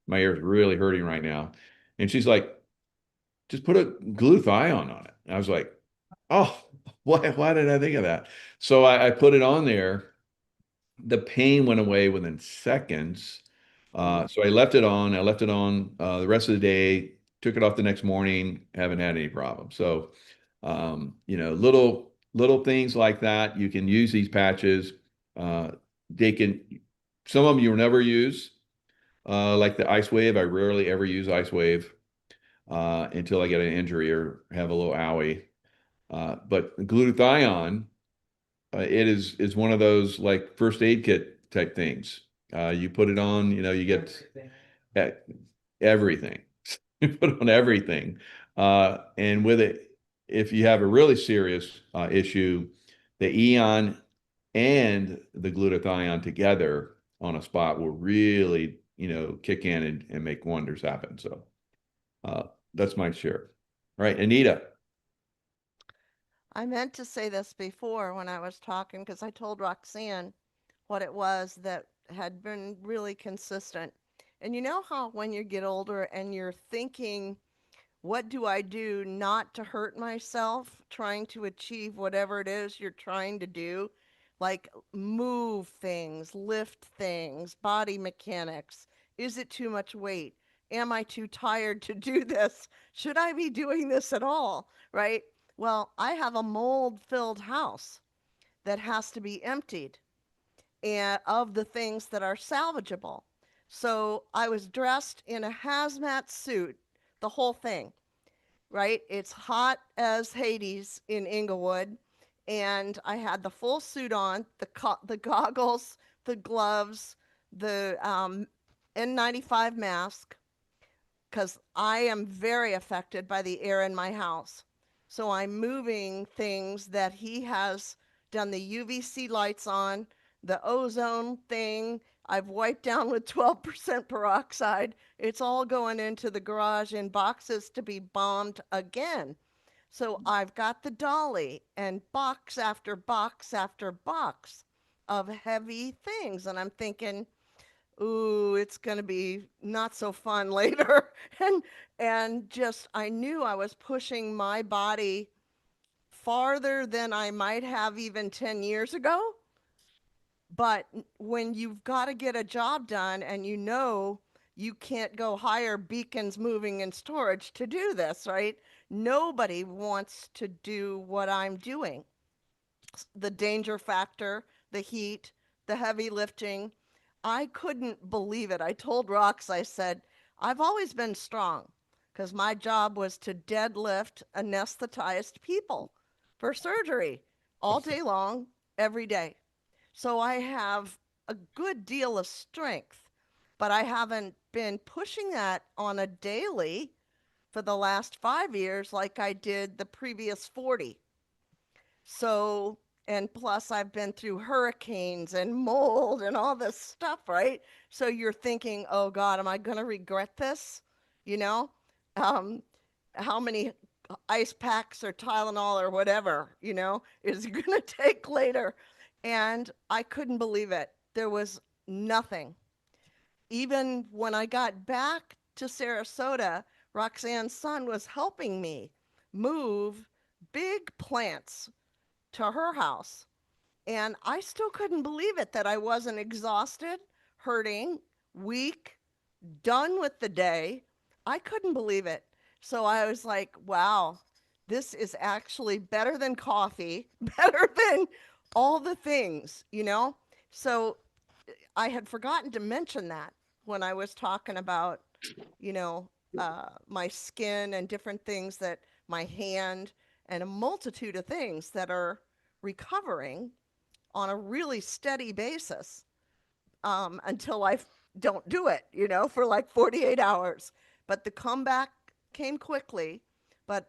My ear is really hurting right now. And she's like, just put a glutathione on it. And I was like, oh, why did I think of that? So I put it on there. The pain went away within seconds. So I left it on. I left it on the rest of the day, took it off the next morning, haven't had any problems. So, little things like that. You can use these patches. Some of them you'll never use, like the LifeWave. I rarely ever use LifeWave until I get an injury or have a little owie. But glutathione, it is one of those like first aid kit type things. You put it on, you get everything. You put on everything. And with it, if you have a really serious issue, the Eon and the glutathione together on a spot will really, kick in and make wonders happen. So that's my share. All right, Anita.
I meant to say this before when I was talking because I told Roxanne what it was that had been really consistent. And you know how when you get older and you're thinking, what do I do not to hurt myself, trying to achieve whatever it is you're trying to do? Like move things, lift things, body mechanics. Is it too much weight? Am I too tired to do this? Should I be doing this at all? Right? Well, I have a mold filled house that has to be emptied. and of the things that are salvageable. So I was dressed in a hazmat suit, the whole thing, right? It's hot as Hades in Inglewood. And I had the full suit on, the goggles, the gloves, the N95 mask, because I am very affected by the air in my house. So I'm moving things that he has done the UVC lights on, the ozone thing. I've wiped down with 12% peroxide. It's all going into the garage in boxes to be bombed again. So I've got the dolly and box after box after box of heavy things. And I'm thinking, ooh, it's going to be not so fun later. And just, I knew I was pushing my body farther than I might have even 10 years ago. But when you've got to get a job done and you know you can't go hire beacons moving and storage to do this, right? Nobody wants to do what I'm doing. The danger factor, the heat, the heavy lifting. I couldn't believe it. I told Rox, I said, I've always been strong because my job was to deadlift anesthetized people for surgery all day long, every day. So I have a good deal of strength, but I haven't been pushing that on a daily for the last 5 years like I did the previous 40. So, and plus I've been through hurricanes and mold and all this stuff, right? So you're thinking, oh God, am I going to regret this? You know, um, how many ice packs or Tylenol or whatever, is going to take later. And I couldn't believe it. There was nothing. Even when I got back to Sarasota, Roxanne's son was helping me move big plants to her house. And I still couldn't believe it that I wasn't exhausted, hurting, weak, done with the day. I couldn't believe it. So I was like, wow, this is actually better than coffee, better than all the things. So I had forgotten to mention that when I was talking about, my skin and different things that my hand and a multitude of things that are recovering on a really steady basis until I don't do it, for like 48 hours. But the comeback came quickly. But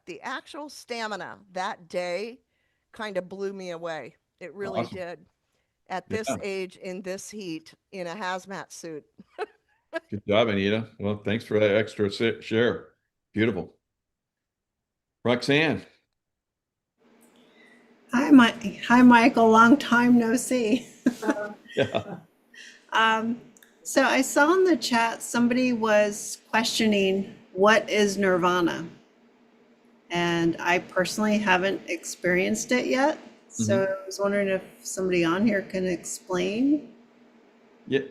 the actual stamina that day kind of blew me away. It really
Awesome.
did. At this
Yeah.
age, in this heat, in a hazmat suit.
Good job, Anita. Well, thanks for that extra share. Beautiful. Roxanne.
Hi, Michael. Long time no see.
Yeah.
So I saw in the chat somebody was questioning what is nirvana, and I personally haven't experienced it yet. So I was wondering if somebody on here can explain.
Yeah.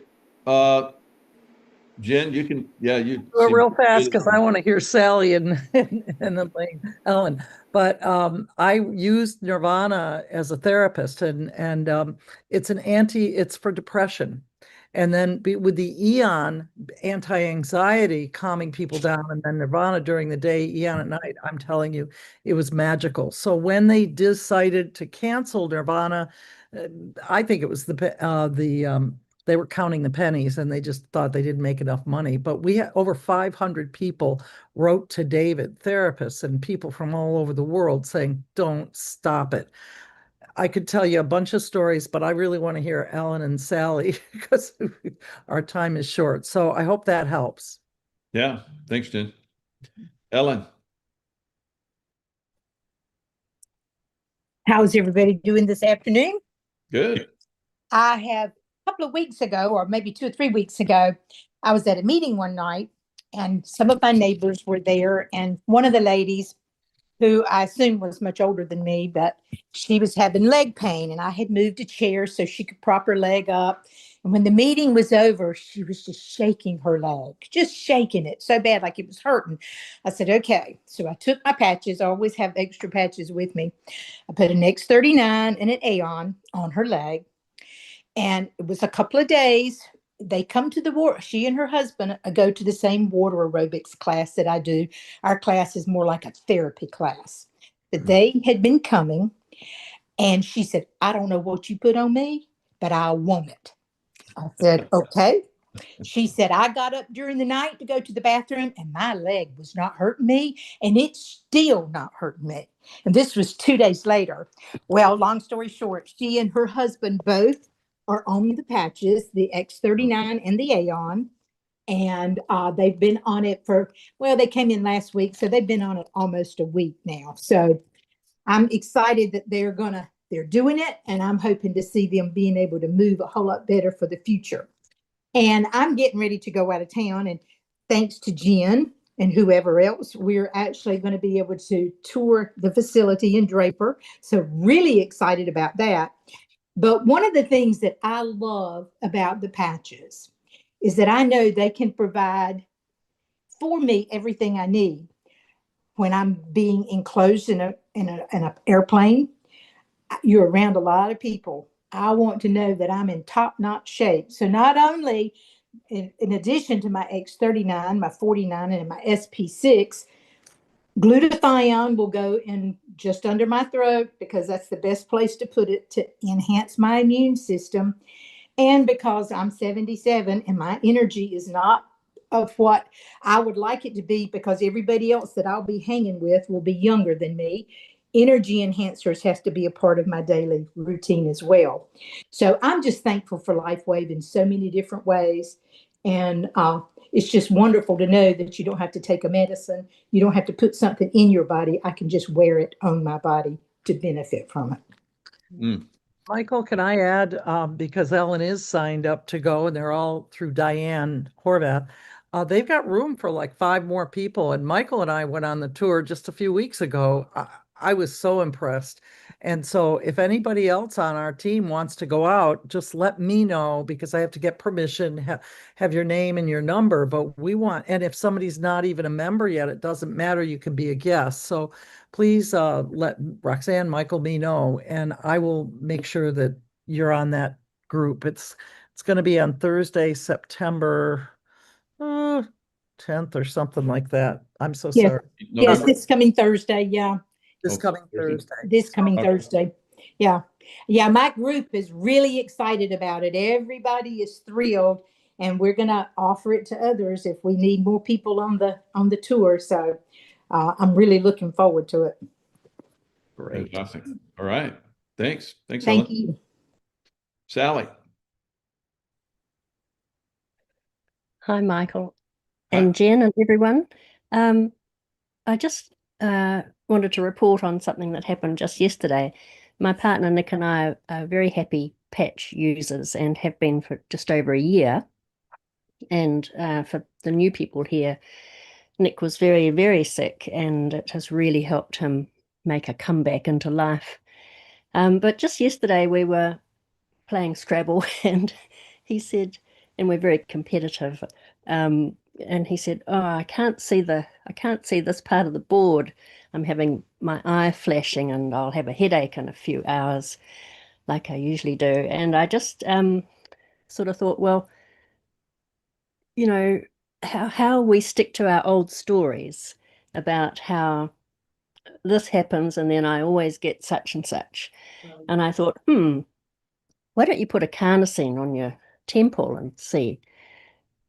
Jen, you can, you
Go
seem-
real fast because I want to hear Sally and then Ellen. But I used Nirvana as a therapist, and it's for depression. And then with the Eon anti-anxiety, calming people down, and then Nirvana during the day, Eon at night, I'm telling you, it was magical. So when they decided to cancel Nirvana, I think it was they were counting the pennies and they just thought they didn't make enough money. But we had over 500 people wrote to David, therapists and people from all over the world saying, don't stop it. I could tell you a bunch of stories, but I really want to hear Ellen and Sally because our time is short. So I hope that helps.
Yeah. Thanks, Jen. Ellen.
How's everybody doing this afternoon?
Good.
I have a couple of weeks ago, or maybe 2 or 3 weeks ago, I was at a meeting one night and some of my neighbors were there. And one of the ladies, who I assume was much older than me, but she was having leg pain and I had moved a chair so she could prop her leg up. And when the meeting was over, she was just shaking her leg, just shaking it so bad, like it was hurting. I said, okay. So I took my patches. I always have extra patches with me. I put an X39 and an Aeon on her leg. And it was a couple of days. They come to the water. She and her husband go to the same water aerobics class that I do. Our class is more like a therapy class. But they had been coming, and she said, I don't know what you put on me, but I want it. I said, okay. She said, I got up during the night to go to the bathroom and my leg was not hurting me and it's still not hurting me. And this was 2 days later. Well, long story short, she and her husband both are on the patches, the X39 and the Aeon. And they've been on it for, well, they came in last week, so they've been on it almost a week now. So I'm excited that they're doing it, and I'm hoping to see them being able to move a whole lot better for the future. And I'm getting ready to go out of town, and thanks to Jen and whoever else, we're actually going to be able to tour the facility in Draper. So really excited about that. But one of the things that I love about the patches is that I know they can provide for me everything I need. When I'm being enclosed in an airplane, you're around a lot of people. I want to know that I'm in top-notch shape. So not only in addition to my X39, my 49, and my SP6, glutathione will go in just under my throat because that's the best place to put it to enhance my immune system. And because I'm 77 and my energy is not of what I would like it to be, because everybody else that I'll be hanging with will be younger than me, energy enhancers has to be a part of my daily routine as well. So I'm just thankful for LifeWave in so many different ways. And it's just wonderful to know that you don't have to take a medicine. You don't have to put something in your body. I can just wear it on my body to benefit from it.
Michael, can I add, because Ellen is signed up to go and they're all through Diane Horvath, they've got room for like 5 more people. And Michael and I went on the tour just a few weeks ago. I was so impressed. And so if anybody else on our team wants to go out, just let me know because I have to get permission, have your name and your number. But we want, and if somebody's not even a member yet, it doesn't matter. You can be a guest. So please let Roxanne, Michael, me know, and I will make sure that you're on that group. It's going to be on Thursday, September 10th or something like that. I'm so
Yes.
sorry.
Yes, this coming Thursday. Yeah.
This coming Thursday.
This coming Thursday. Yeah. Yeah. My group is really excited about it. Everybody is thrilled, and we're going to offer it to others if we need more people on the tour. So I'm really looking forward to it.
Great.
Fantastic. All right. Thanks. Thanks,
Thank
Ellen.
you.
Sally.
Hi, Michael
Hi.
and Jen and everyone. I just wanted to report on something that happened just yesterday. My partner Nick and I are very happy patch users and have been for just over a year. And for the new people here, Nick was very, very sick, and it has really helped him make a comeback into life. But just yesterday we were playing Scrabble, and he said, and we're very competitive, and he said, "Oh, I can't see this part of the board. I'm having my eye flashing, and I'll have a headache in a few hours, like I usually do." And I just sort of thought, well, you know, how we stick to our old stories about how this happens, and then I always get such and such. And I thought, why don't you put a carnosine on your temple and see?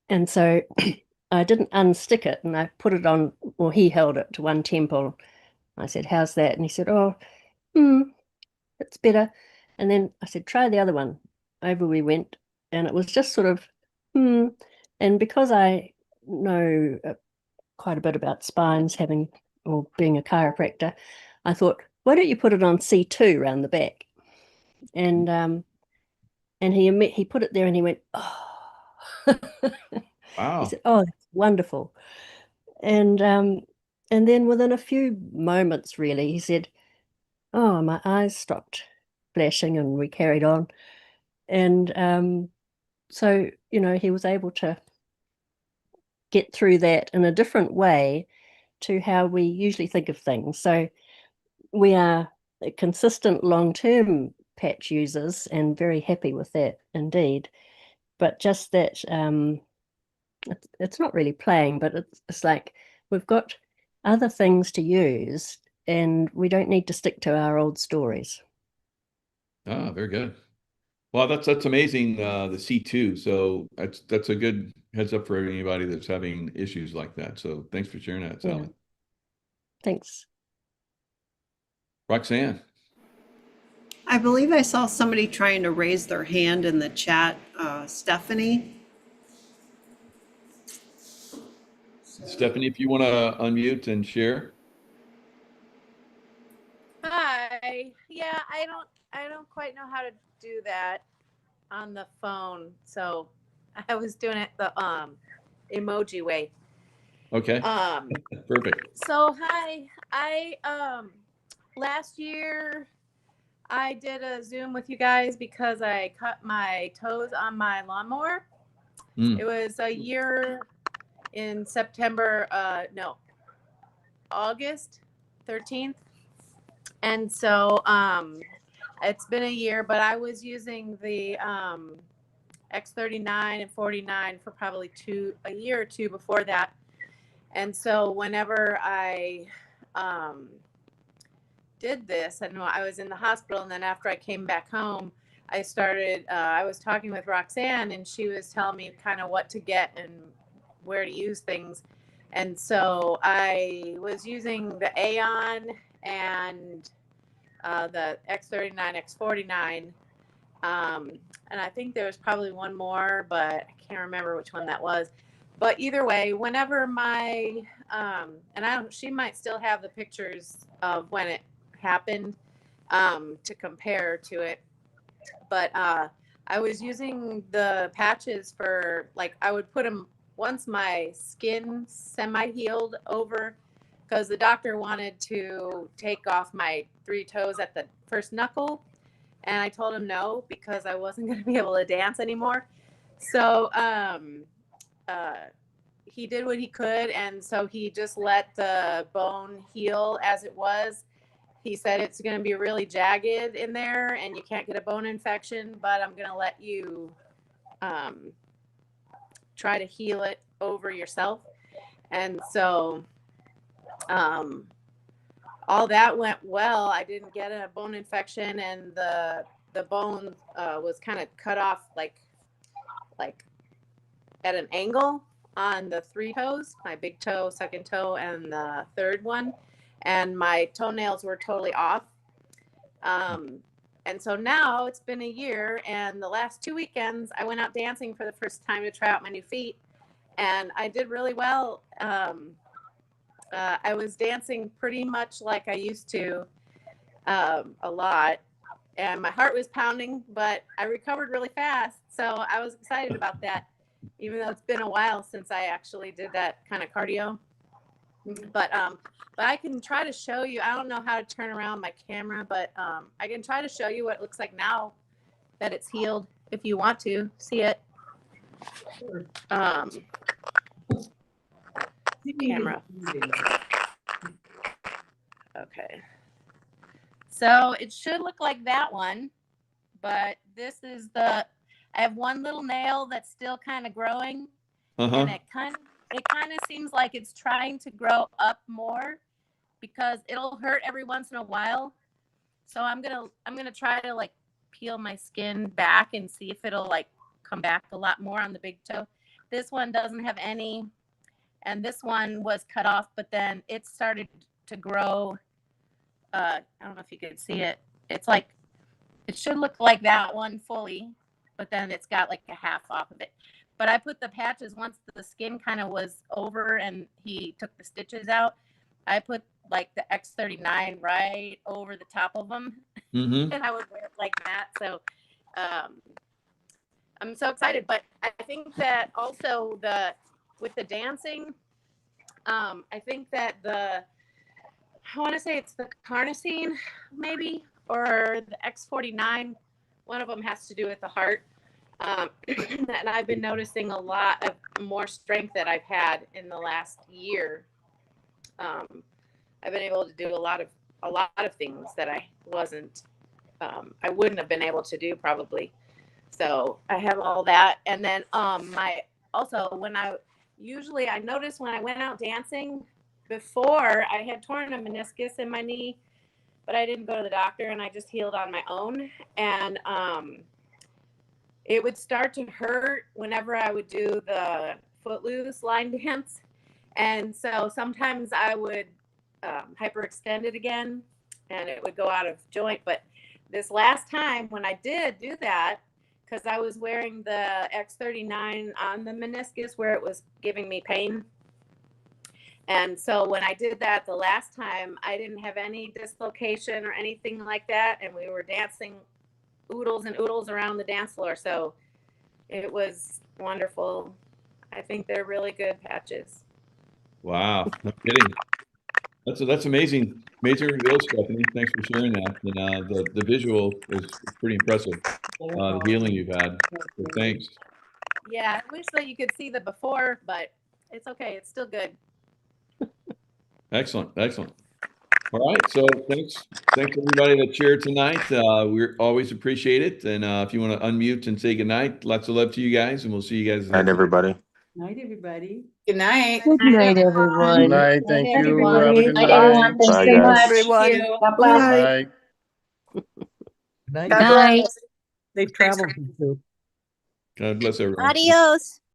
And so I didn't unstick it, and I put it on, or he held it to one temple. I said, "How's that?" And he said, "Oh, it's better." And then I said, "Try the other one." Over we went, and it was just sort of, And because I know quite a bit about spines, having or being a chiropractor, I thought, why don't you put it on C2 around the back? And he put it there, and he went, "Oh."
Wow.
He said, "Oh, that's wonderful." And then within a few moments, really, he said, "Oh, my eyes stopped flashing," and we carried on. And so, he was able to get through that in a different way to how we usually think of things. So we are consistent long-term patch users and very happy with that indeed. But just that it's not really playing, but it's like we've got other things to use and we don't need to stick to our old stories.
Ah, very good. Well, that's amazing, the C2. So that's a good heads up for anybody that's having issues like that. So thanks for sharing that, Sally.
Yeah. Thanks.
Roxanne.
I believe I saw somebody trying to raise their hand in the chat, Stephanie.
Stephanie, if you want to unmute and share.
Hi. Yeah, I don't quite know how to do that on the phone. So I was doing it the emoji way.
Okay. Perfect.
So hi. I last year I did a Zoom with you guys because I cut my toes on my lawnmower. It was a year in September, no, August 13th. And so it's been a year, but I was using the X39 and 49 for probably a year or two before that. And so whenever I did this, and I was in the hospital, and then after I came back home, I started, I was talking with Roxanne, and she was telling me kind of what to get and where to use things. And so I was using the Aeon and the X39, X49. And I think there was probably one more, but I can't remember which one that was. But either way, whenever my, she might still have the pictures of when it happened to compare to it. But I was using the patches for, like, I would put them once my skin semi-healed over, because the doctor wanted to take off my 3 toes at the first knuckle. And I told him no, because I wasn't going to be able to dance anymore. So he did what he could. And so he just let the bone heal as it was. He said it's going to be really jagged in there and you can't get a bone infection, but I'm going to let you try to heal it over yourself. And so all that went well. I didn't get a bone infection, and the bone was kind of cut off like at an angle on the 3 toes, my big toe, second toe, and the third one. And my toenails were totally off. And so now it's been a year, and the last 2 weekends I went out dancing for the first time to try out my new feet, and I did really well. I was dancing pretty much like I used to, a lot, and my heart was pounding, but I recovered really fast. So I was excited about that, even though it's been a while since I actually did that kind of cardio. But I can try to show you. I don't know how to turn around my camera, but I can try to show you what it looks like now that it's healed, if you want to see it. Camera. Okay. So it should look like that one, but this is I have one little nail that's still kind of growing, and it kind of seems like it's trying to grow up more, because it'll hurt every once in a while. So I'm gonna try to like peel my skin back and see if it'll like come back a lot more on the big toe. This one doesn't have any, and this one was cut off, but then it started to grow. I don't know if you can see it. It's like, it should look like that one fully, but then it's got like a half off of it. But I put the patches once the skin kind of was over and he took the stitches out. I put like the X39 right over the top of them, and I would wear it like that. So I'm so excited. But I think that also with the dancing, I think that I want to say it's the carnosine, maybe, or the X49. One of them has to do with the heart. And I've been noticing a lot of more strength that I've had in the last year. I've been able to do a lot of things that I wasn't I wouldn't have been able to do probably. So I have all that. And then my also when I noticed when I went out dancing before, I had torn a meniscus in my knee, but I didn't go to the doctor and I just healed on my own. And it would start to hurt whenever I would do the Footloose line dance. And so sometimes I would hyperextend it again and it would go out of joint. But this last time when I did do that, because I was wearing the X39 on the meniscus where it was giving me pain. And so when I did that the last time, I didn't have any dislocation or anything like that. And we were dancing oodles and oodles around the dance floor. So it was wonderful. I think they're really good patches.
Wow, no kidding. That's amazing reveal, Stephanie. Thanks for sharing that. And the visual is pretty impressive. The healing you've had. So thanks.
Yeah, I wish that you could see the before, but it's okay. It's still good.
Excellent. All right. So thanks everybody that shared tonight. We always appreciate it. And if you want to unmute and say goodnight, lots of love to you guys, and we'll see you guys
Night,
next time.
everybody.
Night, everybody.
Good night.
Good night, everyone.
Good night. Thank you. Have a good
Night,
night.
everyone.
Thanks
Bye,
so
guys.
much.
Everyone.
Thank you.
God bless.
Night.
Night.
God
Night.
bless.
Safe travels, you two.
God bless everyone.
Adios.